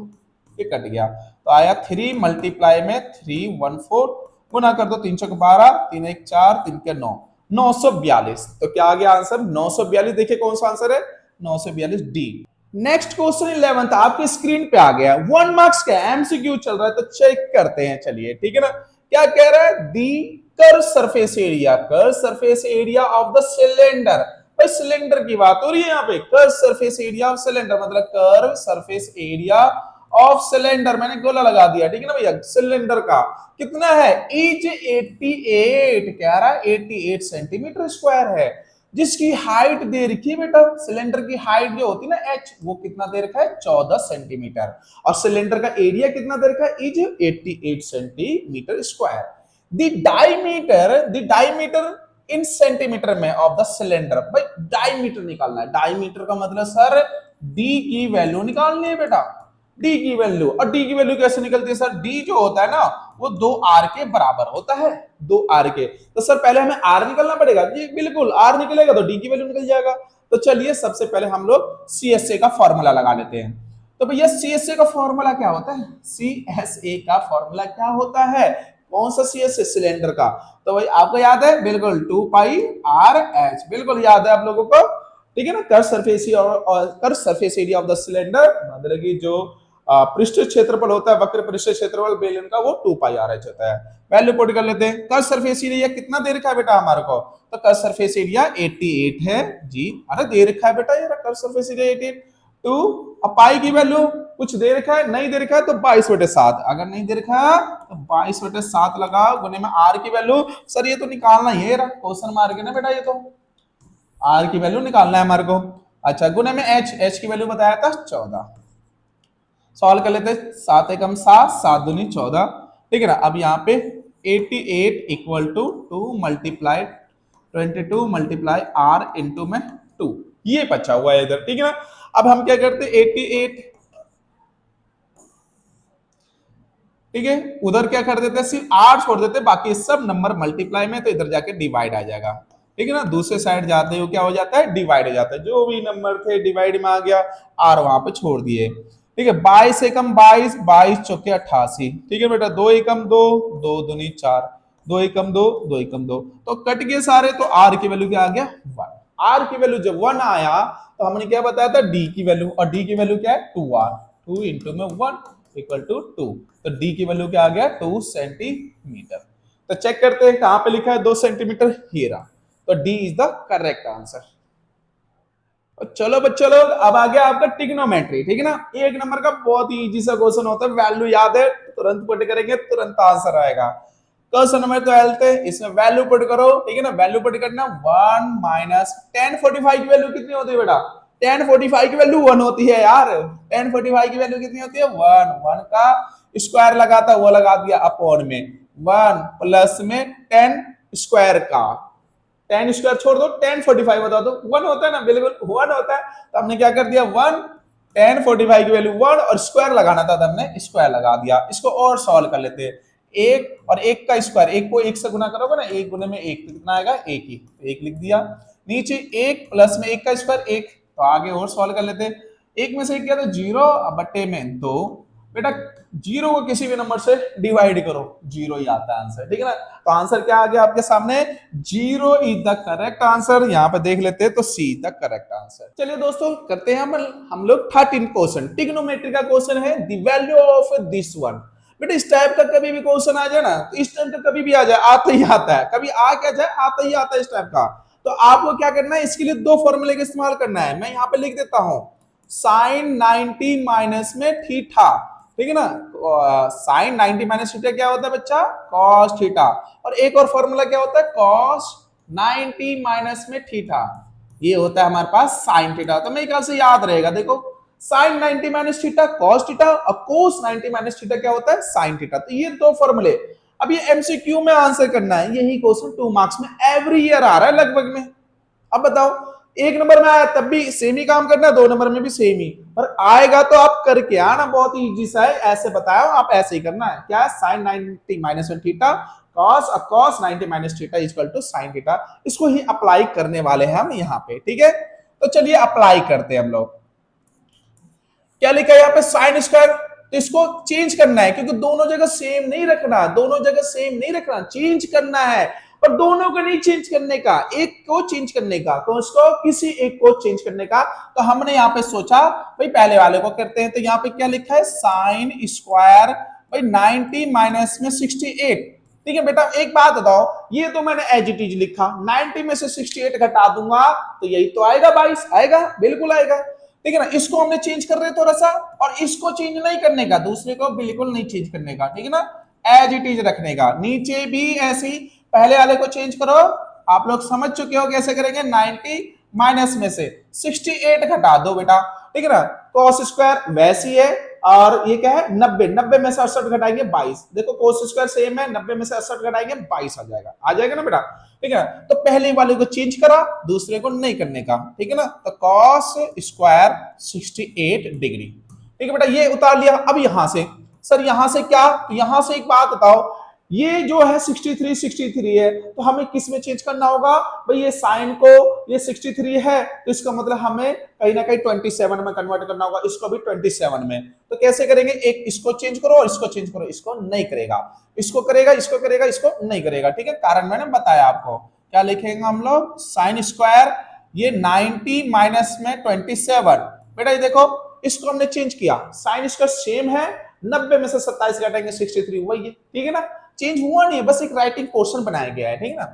ये कट गया, तो आया 3 मल्टीप्लाई में 314 गुना कर दो 3 चौक 12, 3 1 4, 3 के 9, 942। तो क्या आ गया आंसर 942, देखिए कौन सा आंसर है 942 डी। नेक्स्ट क्वेश्चन 11th आपके स्क्रीन पे आ गया, 1 मार्क्स का एमसीक्यू चल रहा है, तो चेक करते हैं। चलिए ठीक है ना, क्या कह रहा है, the curve surface area, curve surface area of the cylinder. भाई सिलेंडर की बात हो रही है यहाँ पे, curve surface area of cylinder मतलब curve surface area of cylinder, मैंने गोला लगा दिया, ठीक है ना भैया। सिलेंडर का कितना है, इज 88, कह रहा है 88 सेंटीमीटर स्क्वायर है, जिसकी हाइट दे रखी है बेटा, सिलेंडर की हाइट जो होती है ना h, वो कितना दे रखा है 14 सेंटीमीटर, और सिलेंडर का एरिया कितना दे रखा है, is 88 centimetre square. The diameter in centimetre में ऑफ द सिलेंडर, भाई डायमीटर निकालना है, डायमीटर का मतलब सर डी की वैल्यू निकालनी है बेटा, डी की वैल्यू। और डी की वैल्यू कैसे निकलती है सर, डी जो होता है ना वो 2r के बराबर होता है, 2r के। तो सर पहले हमें r निकलना पड़ेगा जी, बिल्कुल r निकलेगा तो डी की वैल्यू निकल जाएगा। तो चलिए सबसे पहले हम लोग CSA का फॉर्मूला लगा लेते हैं। तो भैया CSA का फॉर्मूला क्या होता है, CSA का फॉर्मूला क्या होता है, कौन सा CSA, सिलेंडर का। तो भाई आपको याद है, बिल्कुल 2 पाई RH, बिल्कुल याद है आप लोगों को, ठीक है ना। Curve surface area of the cylinder मतलब कि जो पृष्ठ क्षेत्रफल होता है, वक्र पृष्ठ क्षेत्रफल बेलन का, वो 2 पाई RH होता है। वैल्यू पुट कर लेते हैं। कर्व सरफेस एरिया कितना दे रखा है बेटा हमारे को, तो कर्व सरफेस एरिया 88 है जी, अरे दे रखा है बेटा, ये कर्व सरफेस एरिया 88। टू अब पाई की वैल्यू कुछ दे रखा है, नहीं दे रखा है तो 22/7, अगर नहीं दे रखा है तो 22/7 लगाओ, गुने में r की वैल्यू, सर ये तो निकालना ही है, क्वेश्चन मार्क है ना बेटा, ये तो r की वैल्यू निकालना है हमारे को। अच्छा गुने में h की वैल्यू बताया था 14, सॉल्व कर लेते, 7 एकम 7, 7 दूनी 14, ठीक है ना। अब यहाँ पे 88 equal to 2 multiply 22 multiply r into में 2, ये बचा हुआ है इधर, ठीक है ना। अब हम क्या करते, 88, ठीक है, उधर क्या कर देते, सिर्फ r छोड़ देते, बाकी सब नंबर मल्टीप्लाई में, तो इधर जाके डिवाइड आ जाएगा, ठीक है ना। दूसरे साइड जाते हो क्या हो जाता है, डिवाइड हो जाता है, जो भी नंबर थे डिवाइड में आ गया, r वहां पे छोड़ दिए, ठीक है। 22 एकम 22, 22 चौके 88, ठीक है बेटा। 2 एकम 2, 2 दूनी 4, 2 एकम 2, 2 एकम 2, तो कट गए सारे, तो r की वैल्यू क्या आ गया 1। r की वैल्यू जब 1 आया तो हमने क्या बताया था, d की वैल्यू, और d की वैल्यू क्या है 2r, 2 इंटू में 1 इक्वल टू 2, तो d की वैल्यू क्या आ गया 2 सेंटीमीटर। तो चेक करते हैं कहां पे लिखा है 2 सेंटीमीटर, ये रहा, तो d is the correct answer. चलो बच्चों लोग, अब आ गया आपका ट्रिग्नोमेट्री, ठीक है ना। एक नंबर का बहुत ही इजी सा क्वेश्चन होता है, वैल्यू याद है तुरंत पुट करेंगे, तुरंत आंसर आएगा। क्वेश्चन नंबर 12 है, इसमें वैल्यू पुट करो, ठीक है ना। वैल्यू पुट करना 1 माइनस 1045 की वैल्यू कितनी होती है बेटा, 1045 की वैल्यू 1 होती है यार, 1045 की वैल्यू कितनी होती है 1, 1 का स्क्वायर लगाता वो लगा दिया अपॉन में 1 प्लस में 10 स्क्वायर का, 10 स्क्वायर छोड़ दो, 1045 बता दो, 1 होता है ना, बिल्कुल 1 होता है। तो हमने क्या कर दिया 1, 1045 की वैल्यू 1 और स्क्वायर लगाना था तो हमने स्क्वायर लगा दिया। इसको और सॉल्व कर लेते हैं, एक और एक का स्क्वायर, एक को एक से गुना करोगे ना, एक गुने में एक, तो कितना आएगा एक ही, तो एक लिख दिया। नीचे एक प्लस में एक का स्क्वायर एक, तो आगे और सॉल्व कर लेते हैं। एक में से एक किया तो 0 बट्टे में 2, बेटा 0 को किसी भी नंबर से डिवाइड करो, 0 ही आता है आंसर, ठीक है ना। तो आंसर क्या आ गया आपके सामने, 0 इज द करेक्ट आंसर। यहाँ पे देख लेते हैं तो सी इज द करेक्ट आंसर। चलिए दोस्तों करते हैं हम लोग 13 क्वेश्चन, ट्रिग्नोमेट्री का क्वेश्चन है, the value of this one. बेटा इस टाइप का कभी भी क्वेश्चन आ जाए ना, तो इस टाइप का कभी भी आ जाए, आता ही आता है, कभी आ क्या जाए, आता ही आता है इस टाइप का। तो आपको क्या करना है, इसके लिए दो फॉर्मूले का इस्तेमाल करना है, मैं यहाँ पे लिख देता हूं, साइन 90 माइनस में थीटा, ठीक है ना। साइन 90 माइनस थीटा क्या होता है बच्चा, कॉस थीटा, और एक और फॉर्मूला क्या होता है, कॉस 90 माइनस में थीटा, ये होता है हमारे पास साइन थीटा। तो मेरे ख्याल से याद रहेगा, देखो sine 90 minus theta cos theta, और कोस 90 माइनस थीटा क्या होता है, साइन थीटा। तो ये दो फॉर्मूले, अब ये एमसीक्यू में आंसर करना है, यही क्वेश्चन 2 मार्क्स में एवरी ईयर आ रहा है लगभग में। अब बताओ, एक नंबर में आया तब भी सेम ही काम करना है, 2 नंबर में भी सेम ही, पर आएगा तो आप करके आना, बहुत ही इजी सा है, ऐसे बताया आप ऐसे ही करना है। क्या sine 90 minus theta cos 90 minus theta equal to sine theta, इसको ही अप्लाई करने वाले हैं हम यहाँ पे, ठीक है। तो चलिए अप्लाई करते हैं हम लोग। क्या लिखा है यहाँ पे, साइन स्क्वायर, तो इसको चेंज करना है, क्योंकि दोनों जगह सेम नहीं रखना, दोनों जगह सेम नहीं रखना, चेंज करना है। पर दोनों को नहीं चेंज करने का, एक को चेंज करने का, तो उसको किसी एक को चेंज करने का। तो हमने यहाँ पे सोचा भाई पहले वाले को करते हैं। तो यहाँ पे क्या लिखा है, साइन स्क्वायर भाई 90 माइनस में 68। ठीक है बेटा, एक बात बताओ, ये तो मैंने एज इट इज लिखा, 90 में से 68 घटा दूंगा तो यही तो आएगा 22, आएगा, बिल्कुल आएगा। ठीक है ना, इसको हमने चेंज कर रहे थोड़ा सा, और इसको चेंज नहीं करने का, दूसरे को बिल्कुल नहीं चेंज करने का। ठीक है ना, एज इट इज रखने का। नीचे भी ऐसी पहले वाले को चेंज करो, आप लोग समझ चुके हो कैसे करेंगे। 90 माइनस में से 68 घटा दो बेटा। ठीक है ना, cos स्क्वायर वैसी है, और ये क्या है 90, 90 में से 68 घटाएंगे 22। देखो cos स्क्वायर सेम है, 90 में से 68 घटाएंगे 22 आ जाएगा, आ जाएगा ना बेटा। ठीक है, तो पहले वाले को चेंज करा, दूसरे को नहीं करने का। ठीक है ना, तो cos स्क्वायर 68 डिग्री। ठीक है बेटा, ये उतार लिया। अब यहां से सर, यहां से क्या, यहां से एक बात बताओ, ये जो है 63 63 है, तो हमें किस में चेंज करना होगा भाई, ये साइन को, ये 63 है तो इसका मतलब हमें कहीं ना कहीं 27 में कन्वर्ट करना होगा, इसको भी 27 में। तो कैसे करेंगे, एक इसको चेंज करो और इसको चेंज करो, इसको नहीं करेगा, इसको करेगा, इसको करेगा, इसको नहीं करेगा। ठीक है, कारण मैंने बताया आपको। क्या लिखेंगे हम लोग, साइन स्क्वायर ये 90 माइनस में 27। बेटा ये देखो, इसको हमने चेंज किया, साइन स्क्वायर सेम है, 90 में से 27 घटाएंगे 63, वही है। ठीक है ना, चेंज हुआ नहीं है, बस एक राइटिंग पोर्शन बनाया गया है। ठीक है ना,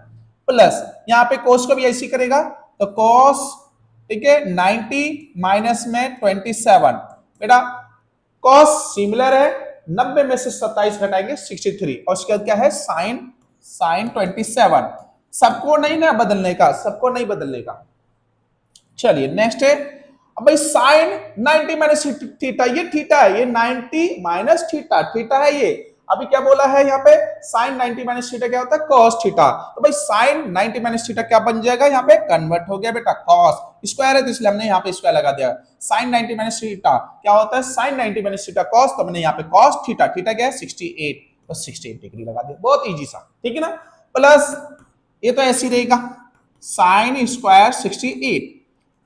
प्लस यहाँ पे कोस को भी ऐसे करेगा, तो कोस, ठीक है 90 माइनस में 27। बेटा कोस सिमिलर है, 90 में से 27 घटाएंगे 63, और उसके बाद क्या है साइन, साइन 27। सबको नहीं ना बदलने का, सबको नहीं बदलने का। चलिए नेक्स्ट है, अब भाई साइन 90 माइनस थीटा, ये थीटा है, ये 90 माइनस थीटा, थीटा है ये। अभी क्या बोला है यहाँ पे, साइन 90 माइनस थीटा क्या होता है, cos थीटा। तो भाई साइन 90 माइनस थीटा क्या बन जाएगा, यहाँ पे कन्वर्ट हो गया बेटा cos, स्क्वायर है तो इसलिए हमने यहाँ पे स्क्वायर लगा दिया। साइन 90 माइनस थीटा क्या होता है, साइन 90 माइनस थीटा cos, तो हमने यहाँ पे cos थीटा, थीटा क्या है 68, तो 68 डिग्री लगा दिया, बहुत इजी सा। ठीक है ना, प्लस ये तो ऐसे ही रहेगा, साइन स्क्वायर 68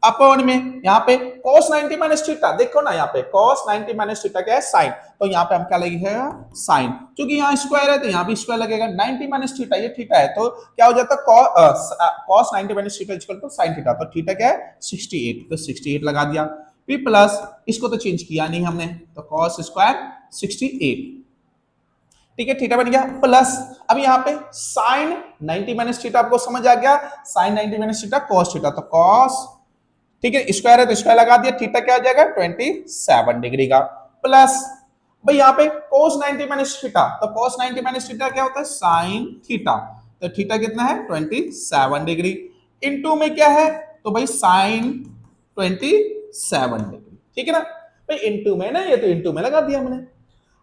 अपॉन में यहाँ पे cos 90 माइनस थीटा, देखो ना यहाँ पे cos 90 माइनस थीटा क्या है साइन, तो यहाँ पे हम क्या लगेगा साइन, क्योंकि यहाँ स्क्वायर है तो यहाँ भी स्क्वायर लगेगा। 90 माइनस थीटा, ये थीटा है तो क्या हो जाता है cos 90 minus theta equal to sine theta, तो थीटा क्या है 68, तो 68 लगा दिया। फिर प्लस इसको तो चेंज किया नहीं हमने, तो cos स्क्वायर 68, ठीक है थीटा बन गया। प्लस अब यहाँ पे साइन 90 माइनस थीटा आपको समझ आ गया, sine 90 minus theta cos theta, तो cos, ठीक है स्क्वायर है तो स्क्वायर लगा दिया, थीटा क्या आ जाएगा 27 डिग्री का। प्लस भाई यहाँ पे cos 90 माइनस थीटा, तो cos 90 माइनस थीटा क्या होता है साइन थीटा, तो थीटा कितना है 27 डिग्री, इनटू में क्या है तो भाई साइन 27 डिग्री। ठीक है ना भाई, इनटू में ना, ये तो इनटू में लगा दिया हमने।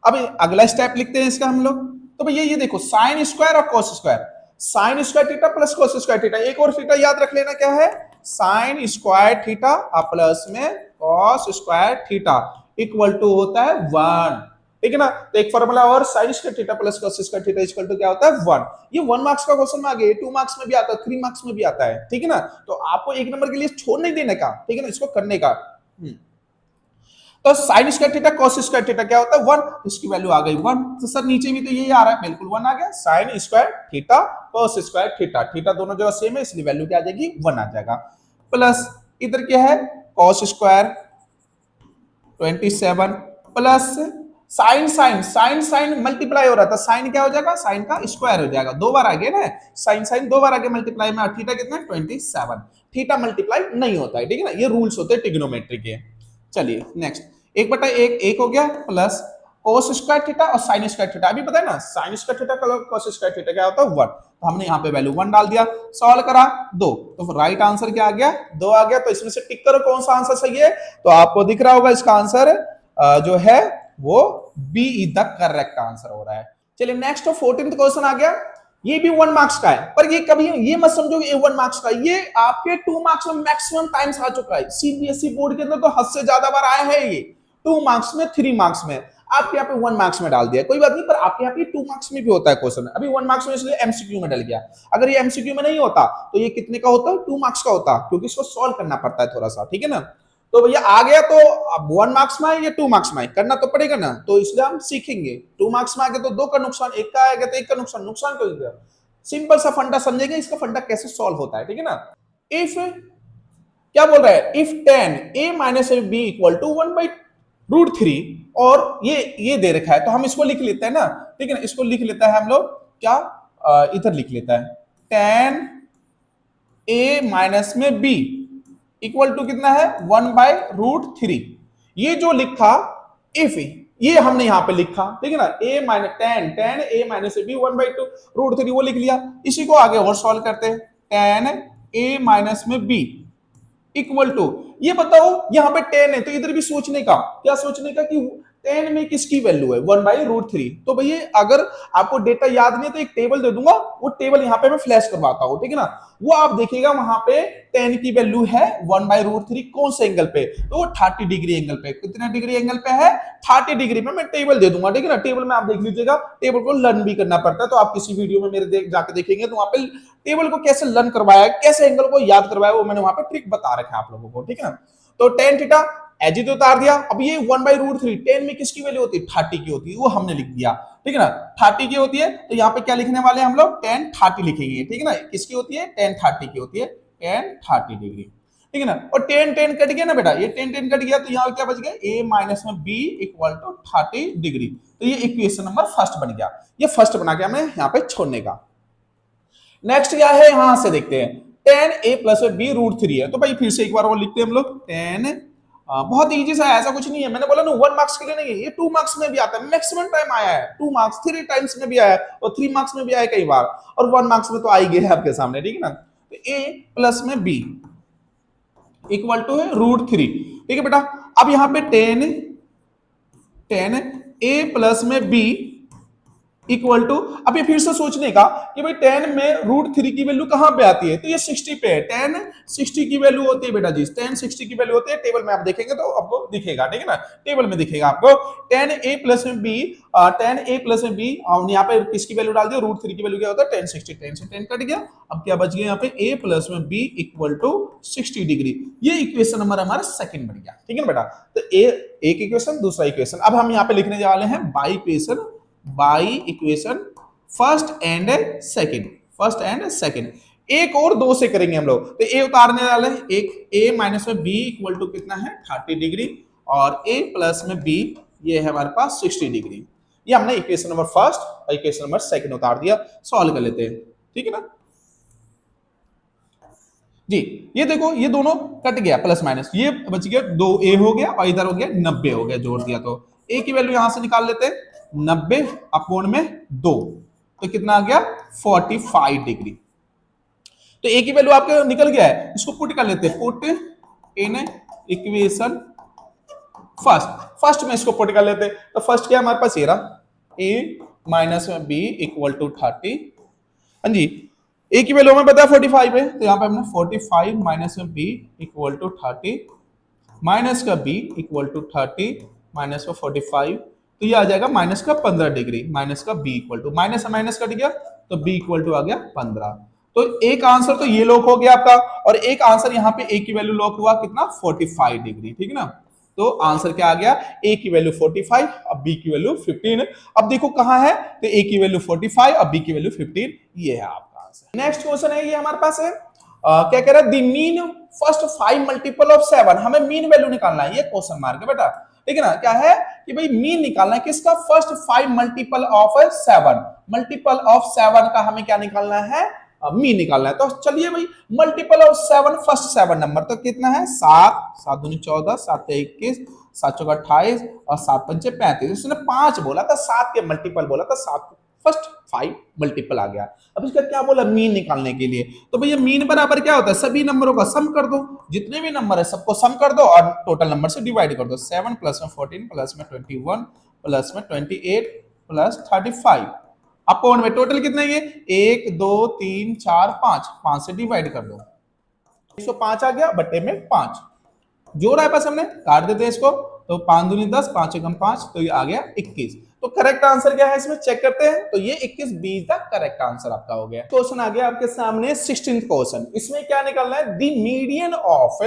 अब अगला स्टेप लिखते हैं इसका हम लोग, तो भैया ये देखो साइन स्क्वायर और cos square, sine square theta plus cos square theta, एक और थीटा याद रख लेना क्या है साइन स्क्वायर थीटा प्लस में cos square theta equal to होता है 1। ठीक है ना, तो एक फॉर्मूला और sine square theta plus cos square theta equal to क्या होता है 1। ये 1 मार्क्स का क्वेश्चन में आ गया, 2 मार्क्स में भी आता है, 3 मार्क्स में भी आता है। ठीक है ना, तो आपको एक नंबर के लिए छोड़ नहीं देने का, ठीक है ना, इसको करने का। तो sign square theta cos square theta क्या होता है 1, इसकी वैल्यू आ गई 1। तो सर नीचे भी तो यही आ रहा है, बिल्कुल 1 आ गया, sign square theta cos square theta, theta दोनों जगह सेम है इसलिए वैल्यू क्या आ जाएगी 1 आ जाएगा। प्लस इधर क्या है cos square 27 plus sine, sine sine sine multiply हो रहा था, साइन क्या हो जाएगा साइन का स्क्वायर हो जाएगा, दो बार आ गया ना, साइन साइन दो बार आ गया मल्टीप्लाई में, थीटा कितना है 27, थीटा मल्टीप्लाई नहीं होता है। ठीक है ना, ये रूल्स होते हैं ट्रिग्नोमेट्री के। चलिए नेक्स्ट, 1/1 1 हो गया, प्लस cos स्क्वायर थीटा और sin स्क्वायर थीटा, अभी पता है ना sin स्क्वायर थीटा का cos स्क्वायर थीटा क्या होता है 1, तो हमने यहाँ पे वैल्यू 1 डाल दिया, सॉल्व करा 2, तो राइट आंसर क्या आ गया 2 आ गया। तो इसमें से टिक करो कौन सा आंसर सही है, तो आपको दिख रहा होगा इसका आंसर जो है वो B is the correct answer हो रहा है। चलिए नेक्स्ट 14th क्वेश्चन आ गया, ये भी 1 मार्क्स का है, पर ये कभी ये मत समझो ये 1 मार्क्स का, ये आपके 2 मार्क्स में मैक्सिमम टाइम्स आ चुका है। सीबीएसई बोर्ड के अंदर तो हद से ज्यादा बार आया है ये, 2 मार्क्स में 3 मार्क्स में, आपके यहाँ पे 1 मार्क्स में डाल दिया कोई बात नहीं, पर आपके यहाँ पे 2 मार्क्स में भी होता है क्वेश्चन, अभी 1 मार्क्स में इसलिए एमसीक्यू में डल गया। अगर ये एमसीक्यू में नहीं होता तो ये कितने का होता, 2 मार्क्स का होता, क्योंकि इसको सॉल्व करना पड़ता है थोड़ा सा। ठीक है ना, तो भैया आ गया तो अब 1 मार्क्स में है या 2 मार्क्स में है, करना तो पड़ेगा ना, तो इसलिए हम सीखेंगे। 2 मार्क्स में आ गया तो 2 का नुकसान, 1 का आएगा तो 1 का नुकसान, नुकसान को सिंपल सा फंडा समझेंगे इसका फंडा कैसे सॉल्व होता है, ठीक है ना। इफ क्या बोल रहा है, if tan A minus A B equal to 1/√3 और ये दे रखा है तो हम इसको लिख लेते हैं ना, ठीक है ना, इसको लिख लेता है हम लोग क्या, इधर लिख लेता है टेन ए माइनस में बी इक्वल टू कितना है 1/√3। ये जो लिखा इफ ये हमने यहां पे लिखा, ठीक है ना, ए minus ten A minus B 1/√3 वो लिख लिया। इसी को आगे और सॉल्व करते हैं, टेन ए माइनस में बी इक्वल टू, ये बताओ यहां पे 10 है तो इधर भी सोचने का, क्या सोचने का कि 10 में किसकी वैल्यू है 1/√3। तो भैया अगर आपको डेटा याद नहीं है तो एक टेबल दे दूंगा, वो टेबल यहां पे मैं फ्लैश करवाता हूं, ठीक है ना। वो आप देखिएगा वहां पे 10 की वैल्यू है 1/√3 कौन से एंगल पे, तो 30 डिग्री एंगल पे। कितने डिग्री एंगल पे है 30 डिग्री पे। मैं टेबल दे दूंगा, ठीक है ना, टेबल में आप देख लीजिएगा। टेबल को लर्न भी करना पड़ता है, तो आप किसी वीडियो में मेरे जाके देखेंगे तो वहां पे टेबल को कैसे लर्न करवाया, कैसे एंगल को याद करवाया, वो मैंने वहां पे ट्रिक बता रखा है आप लोगों को, ठीक है ना। तो tan थीटा एज इट उतार दिया। अब ये 1/√3 10 में किसकी वैल्यू होती है 30 की होती है, वो हमने लिख दिया, ठीक है ना। 30 की होती है तो यहाँ पे क्या लिखने वाले हैं हम लोग tan 30 लिखेंगे, ठीक है ना। किसकी होती है tan 30 की होती है, tan 30 डिग्री, ठीक है ना। और tan कट गया ना बेटा, ये tan कट गया तो यहाँ क्या बच गया a माइनस में b इक्वल टू 30 डिग्री। तो ये इक्वेशन नंबर फर्स्ट बन गया। ये फर्स्ट बना गया हमें यहाँ पे छोड़ने का। नेक्स्ट क्या है यहां से देखते हैं, tan a प्लस b√3 है। तो भाई फिर से एक बार और लिखते हैं हम लोग tan, बहुत इजी सा है, ऐसा कुछ नहीं है। मैंने बोला ना 1 मार्क्स के लिए नहीं है, ये 2 मार्क्स में भी आता है, मैक्सिमम टाइम आया है 2 मार्क्स, 3 टाइम्स में भी आया है और 3 मार्क्स में भी आया कई बार, और 1 मार्क्स में तो आ ही गया है आपके सामने, ठीक है ना। तो a प्लस में b इक्वल टू है √3, ठीक है बेटा। अब यहां पे tan a प्लस में b इक्वल टू, अब ये फिर से सोचने का कि भाई 10 में √3 की वैल्यू कहां पे आती है, तो ये 60 पे है। 10 60 की वैल्यू होती है बेटा जी, 10 60 की वैल्यू होती है। टेबल में आप देखेंगे तो आपको दिखेगा, ठीक है ना, टेबल में दिखेगा आपको। tan a प्लस में b, tan a प्लस में b, यहाँ पे किसकी वैल्यू डाल दिया √3 की वैल्यू क्या होता है 10 60, 10 से 10 कट गया। अब क्या बच गया यहाँ पे a प्लस में b इक्वल टू 60 डिग्री। ये इक्वेशन नंबर हमारा सेकंड बन गया, ठीक है ना बेटा। तो एक इक्वेशन, दूसरा इक्वेशन। अब हम यहाँ पे लिखने वाले हैं by equation first and second. एक और दो से करेंगे हम लोग, तो ए उतारने वाले हैं, एक a माइनस में b इक्वल टू कितना है 30 डिग्री और a प्लस में b ये है हमारे पास 60 डिग्री। ये हमने इक्वेशन नंबर फर्स्ट और इक्वेशन नंबर सेकंड उतार दिया। सॉल्व कर लेते हैं, ठीक है ना जी। ये देखो ये दोनों कट गया प्लस माइनस, ये बच गया 2a हो गया और इधर हो गया 90 हो गया, जोड़ दिया तो a की वैल्यू यहां से निकाल लेते हैं, 90 अपॉन में 2 तो कितना आ गया 45 डिग्री। तो a की वैल्यू आपके निकल गया है, इसको पुट कर लेते हैं, पुट इन इक्वेशन फर्स्ट में इसको पुट कर लेते हैं। तो फर्स्ट क्या हमारे पास ये रहा a माइनस में b इक्वल टू 30, हाँ जी। a की वैल्यू हमें पता है 45 है, तो यहाँ पे हमने 45 माइनस में b इक्वल टू 30 माइनस का b इक्वल टू 30 माइनस का 45, तो ये आ जाएगा माइनस का 15 डिग्री, माइनस का b इक्वल टू माइनस से माइनस कट गया तो b इक्वल टू आ गया 15। तो एक आंसर तो ये लॉक हो गया आपका, और एक आंसर यहाँ पे a की वैल्यू लॉक हुआ कितना 45 डिग्री, ठीक है ना। तो आंसर क्या आ गया, a की वैल्यू 45 और b की वैल्यू 15। अब देखो कहां है, तो a की वैल्यू 45 और b की वैल्यू 15, ये है आपका आंसर। नेक्स्ट क्वेश्चन है ये हमारे पास है, क्या कह रहा है, the mean first 5 multiple of 7। हमें मीन वैल्यू निकालना है, ये क्वेश्चन मार्क है बेटा, ठीक है ना। क्या है कि भाई मीन निकालना है किसका, first 5 multiple of 7, multiple of 7 का हमें क्या निकालना है, मीन निकालना है। तो चलिए भाई मल्टीपल ऑफ 7, फर्स्ट 7 नंबर तो कितना है 7, 7 दूनी 14, 7 21, 7 चौका 28 और 7 पंचे 35। इसने 5 बोला था, 7 के मल्टीपल बोला था, 7 फर्स्ट 5 मल्टीपल आ गया। अब इसका क्या बोला मीन निकालने के लिए, तो भैया मीन बराबर क्या होता है, सभी नंबरों का सम कर दो, जितने भी नंबर है सबको सम कर दो और टोटल नंबर से डिवाइड कर दो। 7 प्लस में 14 प्लस में 21 प्लस में 28 प्लस 35 अपॉन में टोटल कितना है, ये 1 2 3 4 5 से डिवाइड कर दो, 105 आ गया बट्टे में 5। जोड़ा है बस हमने, काट देते हैं इसको, तो 5 दूनी 10, 5 एकम 5, तो ये आ गया 21। तो करेक्ट आंसर क्या है इसमें चेक करते हैं, तो ये 21 बी का करेक्ट आंसर आपका हो गया। क्वेश्चन आ गया आपके सामने 16th क्वेश्चन। इसमें क्या निकालना है, the median of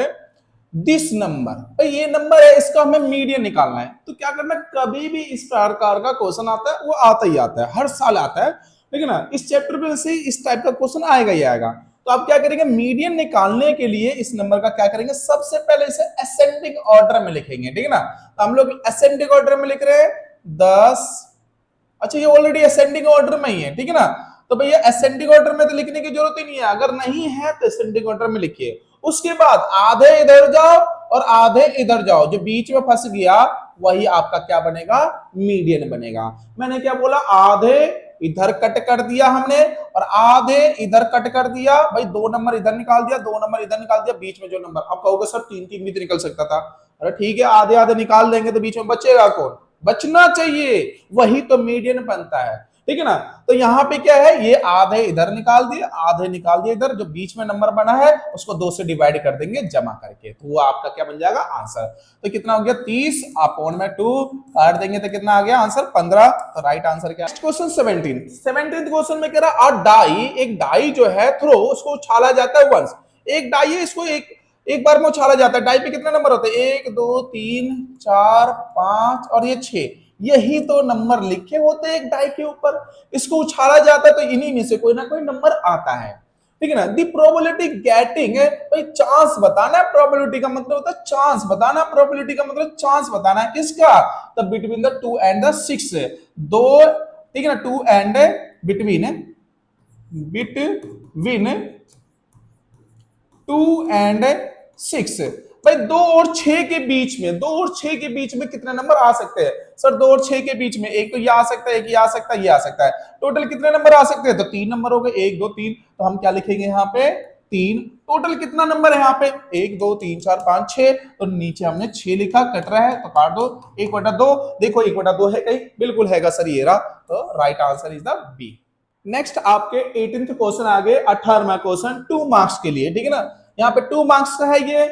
this number, तो ये नंबर है इसका हमें मीडियन निकालना है। तो क्या करना है, कभी भी इस प्रकार का क्वेश्चन आता है वो आता ही आता है, हर साल आता है, ठीक है ना। इस चैप्टर पे वैसे इस टाइप का क्वेश्चन आएगा ही आएगा। तो आप क्या करेंगे, मीडियन निकालने के लिए इस नंबर का क्या करेंगे, सबसे पहले इसे असेंडिंग ऑर्डर में लिखेंगे, ठीक है ना। तो हम लोग असेंडिंग ऑर्डर में लिख रहे हैं 10। अच्छा ये ऑलरेडी असेंडिंग ऑर्डर में ही है, ठीक है ना। तो भैया असेंडिंग ऑर्डर में तो लिखने की जरूरत ही नहीं है, अगर नहीं है तो असेंडिंग ऑर्डर में लिखिए। उसके बाद आधे इधर जाओ और आधे इधर जाओ, जो बीच में फंस गया वही आपका क्या बनेगा, मीडियन बनेगा। मैंने क्या बोला, आधे इधर कट कर दिया हमने और आधे इधर कट कर दिया, भाई 2 नंबर इधर निकाल दिया, 2 नंबर इधर निकाल दिया, बीच में जो नंबर, आप कहोगे सर 3 भी तो निकल सकता था। अरे ठीक है, आधे आधे निकाल देंगे तो बीच में बचेगा कौन, बचना चाहिए, वही तो मीडियन बनता है, ठीक है ना। तो यहाँ पे क्या है, ये आधे इधर निकाल दिए, आधे निकाल दिए इधर, जो बीच में नंबर बना है उसको 2 से डिवाइड कर देंगे जमा करके, तो वो आपका क्या बन जाएगा, आंसर। तो कितना हो गया, 30 अपॉन में 2 काट देंगे तो कितना आ गया आंसर, 15। तो राइट आंसर क्या। क्वेश्चन 17 क्वेश्चन में कह रहा है डाई, एक डाई जो है थ्रो, उसको उछाला जाता है वंस। एक डाई है, इसको एक बार में उछाला जाता है। डाई पे कितने नंबर होते हैं, 1 2 3 4 5 और ये 6, यही तो नंबर लिखे होते हैं एक डाई के ऊपर। इसको उछाला जाता है तो इन्हीं में से कोई ना कोई नंबर आता है, ठीक है ना। दी प्रोबेबिलिटी गेटिंग, भाई चांस बताना है, प्रोबेबिलिटी का मतलब होता है चांस बताना, प्रोबेबिलिटी का मतलब चांस बताना है किसका, the between the 2 and the 6, दो, ठीक है ना, 2 एंड बिटवीन 2 एंड 6, भाई 2 और 6 के बीच में, 2 और 6 के बीच में कितने नंबर आ सकते हैं सर, 2 और 6 के बीच में एक तो ये आ सकता है, एक ये आ सकता है, ये आ सकता है, टोटल कितने नंबर आ सकते हैं, तो 3 नंबर हो गए, 1 2 3। तो हम क्या लिखेंगे यहाँ पे, 3। टोटल कितना नंबर है यहाँ पे, 1 2 3 4 5 6, तो नीचे हमने 6 लिखा, कट रहा है तो काट दो, 1/2, देखो 1/2 है कहीं, बिल्कुल हैगा सर, ये रहा। तो right answer is the B. Next आपके 18th क्वेश्चन आ गए, 18वां क्वेश्चन 2 मार्क्स के लिए, ठीक है ना। यहाँ पे 2 मार्क्स का है ये।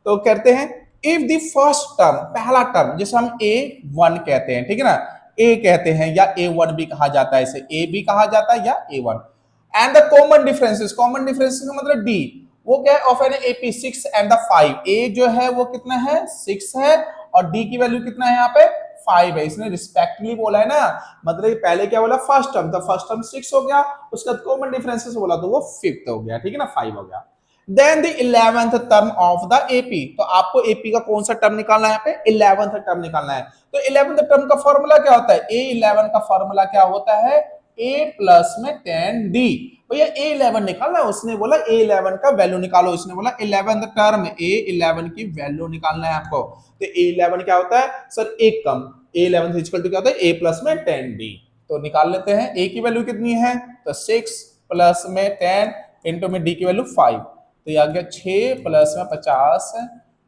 तो कहते हैं इफ द फर्स्ट टर्म, पहला टर्म जिसे हम A1 कहते हैं, ठीक है ना, A कहते हैं या A1 भी कहा जाता है, इसे A भी कहा जाता है या A1, and the common differences, common differences का मतलब D, वो क्या है, of an AP 6 and the 5, A जो है वो कितना है 6 है और D की वैल्यू कितना है यहाँ पे 5 है, इसने रिस्पेक्टिवली बोला है ना, मतलब पहले क्या बोला फर्स्ट टर्म, तो फर्स्ट टर्म 6 हो गया, उसका कॉमन डिफरेंसेस बोला तो वो 5th हो गया, ठीक है ना, 5 हो गया। Then the 11th term of the AP, तो आपको AP का कौन सा टर्म निकालना है, यहाँ पे 11th टर्म निकालना है। तो 11th टर्म का फॉर्मूला क्या होता है, A11 का फॉर्मूला क्या होता है, A प्लस में 10D, भैया A11 निकालना है, उसने बोला A11 का वैल्यू निकालो, इसने बोला 11th टर्म A11 की वैल्यू निकालना है आपको। तो A11 क्या होता है सर, एक कम, A11 इक्वल टू क्या होता है, A प्लस में 10D। तो निकाल लेते हैं, A की वैल्यू कितनी है, तो 6 प्लस में 10 इंटू में D की वैल्यू 5, तो ये आ गया 6 प्लस में 50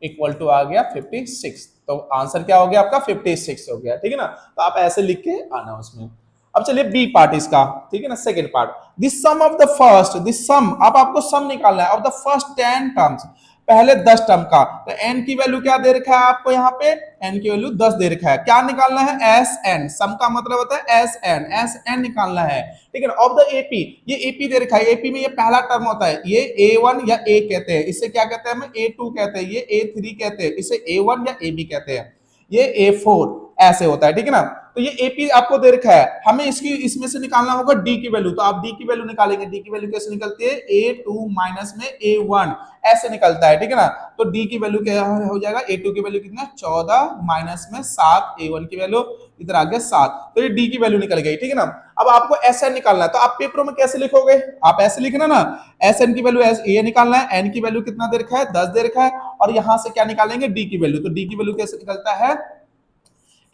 इक्वल टू आ गया 56। तो आंसर क्या हो गया आपका 56 हो गया, ठीक है ना। तो आप ऐसे लिख के आना उसमें। अब चलिए बी पार्ट इसका, ठीक है ना, second part, this sum of the first, this sum, अब आपको सम निकालना है ऑफ द फर्स्ट 10 टर्म्स, पहले 10 टर्म का। तो n की वैल्यू क्या दे रखा है आपको, यहाँ पे n की वैल्यू 10 दे रखा है, क्या निकालना है, Sn, सम का मतलब होता है Sn निकालना है, ठीक है ना। ऑफ द AP, ये AP दे रखा है, AP में ये पहला टर्म होता है, ये A1 या A कहते हैं, इसे क्या कहते हैं, हमें A2 कहते हैं, ये A3 कहते हैं, इसे A1 या AB कहते हैं, ये A4 ऐसे होता है, ठीक है ना। तो ये AP आपको दे रखा है, हमें इसकी इसमें से निकालना होगा D की वैल्यू, तो आप D की वैल्यू निकालेंगे, D की वैल्यू कैसे निकलती है, A2 माइनस में A1 ऐसे निकलता है, ठीक है ना। तो D की वैल्यू क्या हो जाएगा, A2 की वैल्यू कितना 14 माइनस में 7, A1 की वैल्यू इधर आ गया 7, तो ये D की वैल्यू निकल गई, ठीक है ना। अब आपको Sn निकालना है, तो आप पेपरों में कैसे लिखोगे, आप ऐसे लिखना ना, Sn की वैल्यू ये निकालना है, n की वैल्यू कितना दे रखा है 10 दे रखा है, और यहां से क्या निकालेंगे D की वैल्यू, तो D की वैल्यू कैसे निकलता है,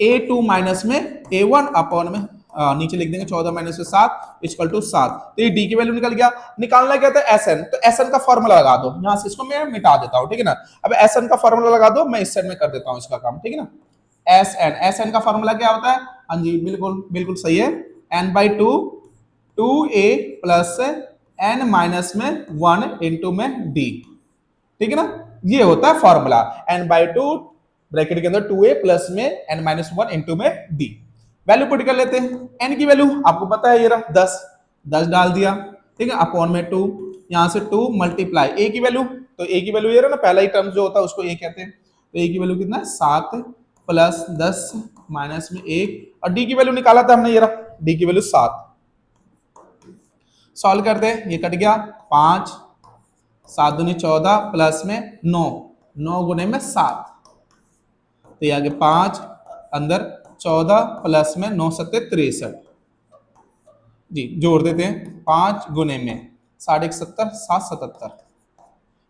A2 माइनस में A1 अपॉन में नीचे लिख देंगे 14 माइनस में 7 इक्वल टू 7, तो ये D की वैल्यू निकल गया। निकालना क्या था Sn, तो Sn का फॉर्मूला लगा दो, यहां से इसको मैं मिटा देता हूं, ठीक है ना। अब Sn का फॉर्मूला लगा दो, मैं इस साइड में कर देता हूं इसका काम, ठीक है ना। Sn का फॉर्मूला क्या होता है, हाँ जी बिल्कुल बिल्कुल सही है, n/2 2a plus n minus में 1 इंटू में D, ठीक है ना, ये होता है फॉर्मूला, n/2 ब्रैकेट के अंदर 2a प्लस में n माइनस 1 इंटू में D। वैल्यू पुट कर लेते हैं, n की वैल्यू आपको पता है ये रहा 10 डाल दिया, ठीक है, अपॉन में 2, यहां से 2 मल्टीप्लाई a की वैल्यू, तो a की वैल्यू ये रहा ना, पहला ही टर्म जो होता है उसको a कहते हैं, तो a की वैल्यू कितना है 7 प्लस 10 माइनस में 1, और D की वैल्यू निकाला था हमने, ये रहा D की वैल्यू 7, सॉल्व कर दे, ये कट गया 5, 7 दूनी 14 प्लस में 9, 9 गुने में 7, तो ये आगे 5 अंदर 14 प्लस में 9 सत्ते 63 जी, जोड़ देते हैं 5 गुने में 60 71 7 77,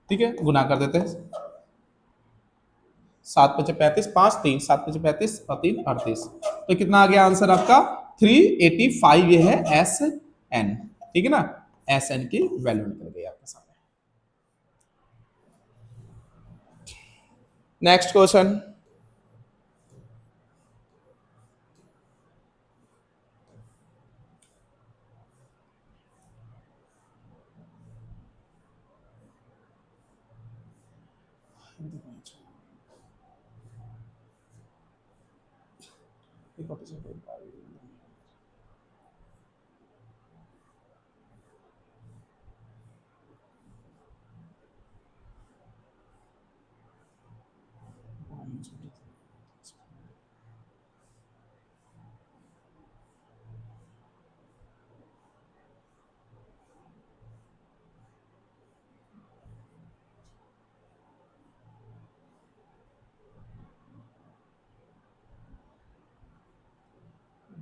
ठीक है, गुना कर देते हैं 7 पचे 35 5 3 7 पचे 35 और 3 38, तो कितना आ गया आंसर आपका 385, ये है एस एन, ठीक है ना, एस एन की वैल्यू निकल गई आपके सामने। Next question,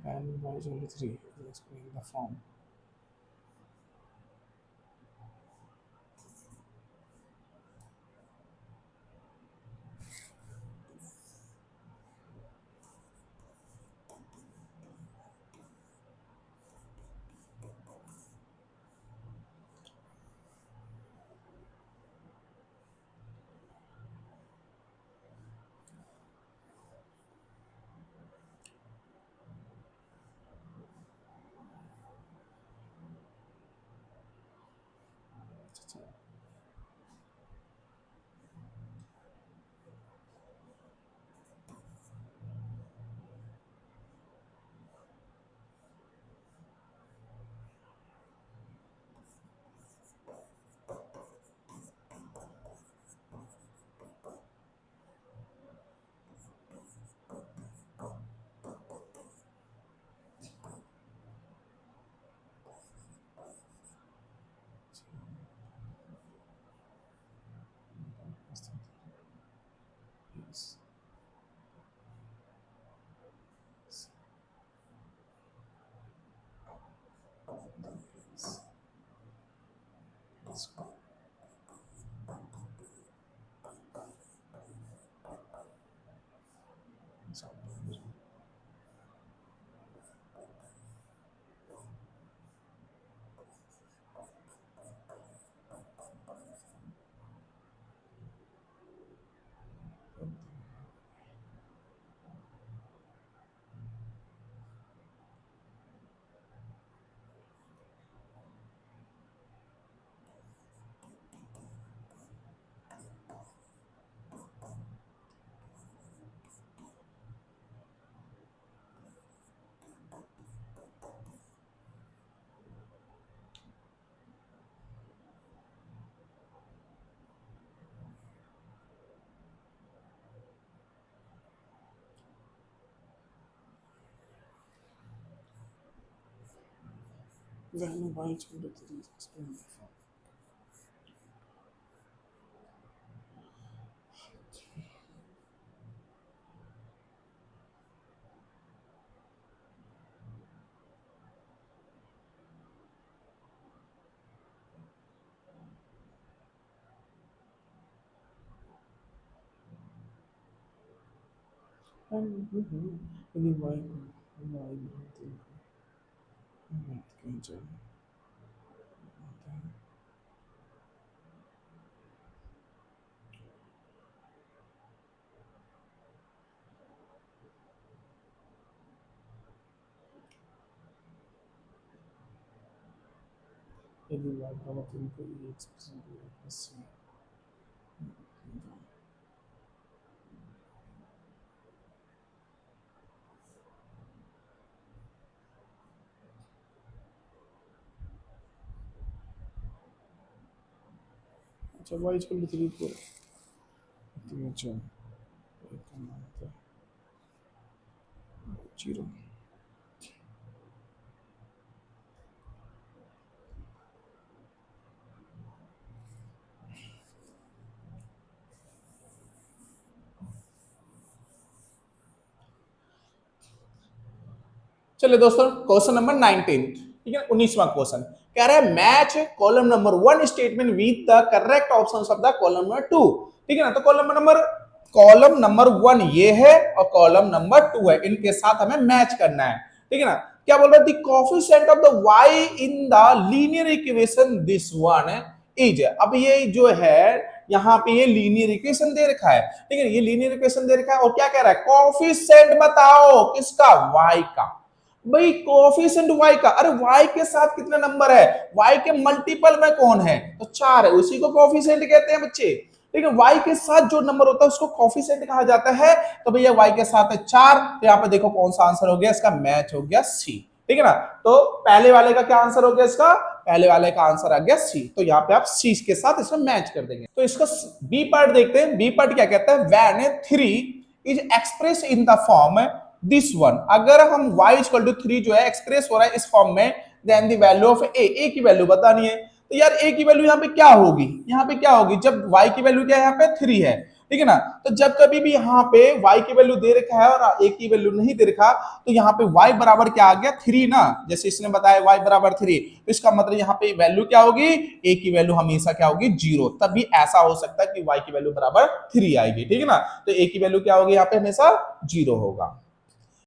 and y is only 3, explain the form. Then y is equal to 3, explain the form. And any y कहीं चाहिए, यदि y बराबर 3 को ये एक्सप्रेशन दिया है सी, अच्छा y is equal to 3 को अच्छा एक का मान होता है 0, चलिए दोस्तों क्वेश्चन नंबर 19, ठीक है, 19वां क्वेश्चन कह रहा है match column number 1 statement with the correct options of the column number 2, ठीक है ना। तो कॉलम नंबर 1 ये है और कॉलम नंबर 2 है, इनके साथ हमें मैच करना है, ठीक है ना। क्या बोल रहा है, the coefficient of the y in the linear equation this one is, अब ये जो है यहाँ पे ये लीनियर इक्वेशन दे रखा है, ठीक है, ये लीनियर इक्वेशन दे रखा है और क्या कह रहा है, कोएफिशिएंट बताओ किसका, y का। भाई कोएफिशिएंट y का, अरे y के साथ कितना नंबर है, y के मल्टीपल में कौन है, तो 4 है, उसी को कोएफिशिएंट कहते हैं बच्चे, ठीक है। y के साथ जो नंबर होता है उसको कोएफिशिएंट कहा जाता है। तो भैया y के साथ है 4, तो यहाँ पे देखो कौन सा आंसर हो गया इसका, मैच हो गया सी, ठीक है ना। तो पहले वाले का क्या आंसर हो गया इसका, पहले वाले का आंसर आ गया सी, तो यहाँ पे आप सी के साथ इसमें मैच कर देंगे। तो इसका बी पार्ट देखते हैं, बी पार्ट क्या कहता है, when 3 is express in the form this one, अगर हम y इक्वल टू 3 जो है एक्सप्रेस हो रहा है इस फॉर्म में, देन द वैल्यू ऑफ ए की वैल्यू बतानी है। तो यार ए की वैल्यू यहाँ पे क्या होगी, यहाँ पे क्या होगी, जब y की वैल्यू क्या है यहाँ पे 3 है, ठीक है ना। तो जब कभी भी यहाँ पे y की वैल्यू दे रखा है और a की वैल्यू नहीं दे रखा, तो यहाँ पे y बराबर क्या आ गया 3 ना, जैसे इसने बताया y बराबर 3, तो इसका मतलब यहाँ पे वैल्यू क्या होगी, a की वैल्यू हमेशा क्या होगी 0, तभी ऐसा हो सकता है कि y की वैल्यू बराबर 3 आएगी, ठीक है ना। तो a की वैल्यू क्या होगी यहाँ पे हमेशा 0 होगा।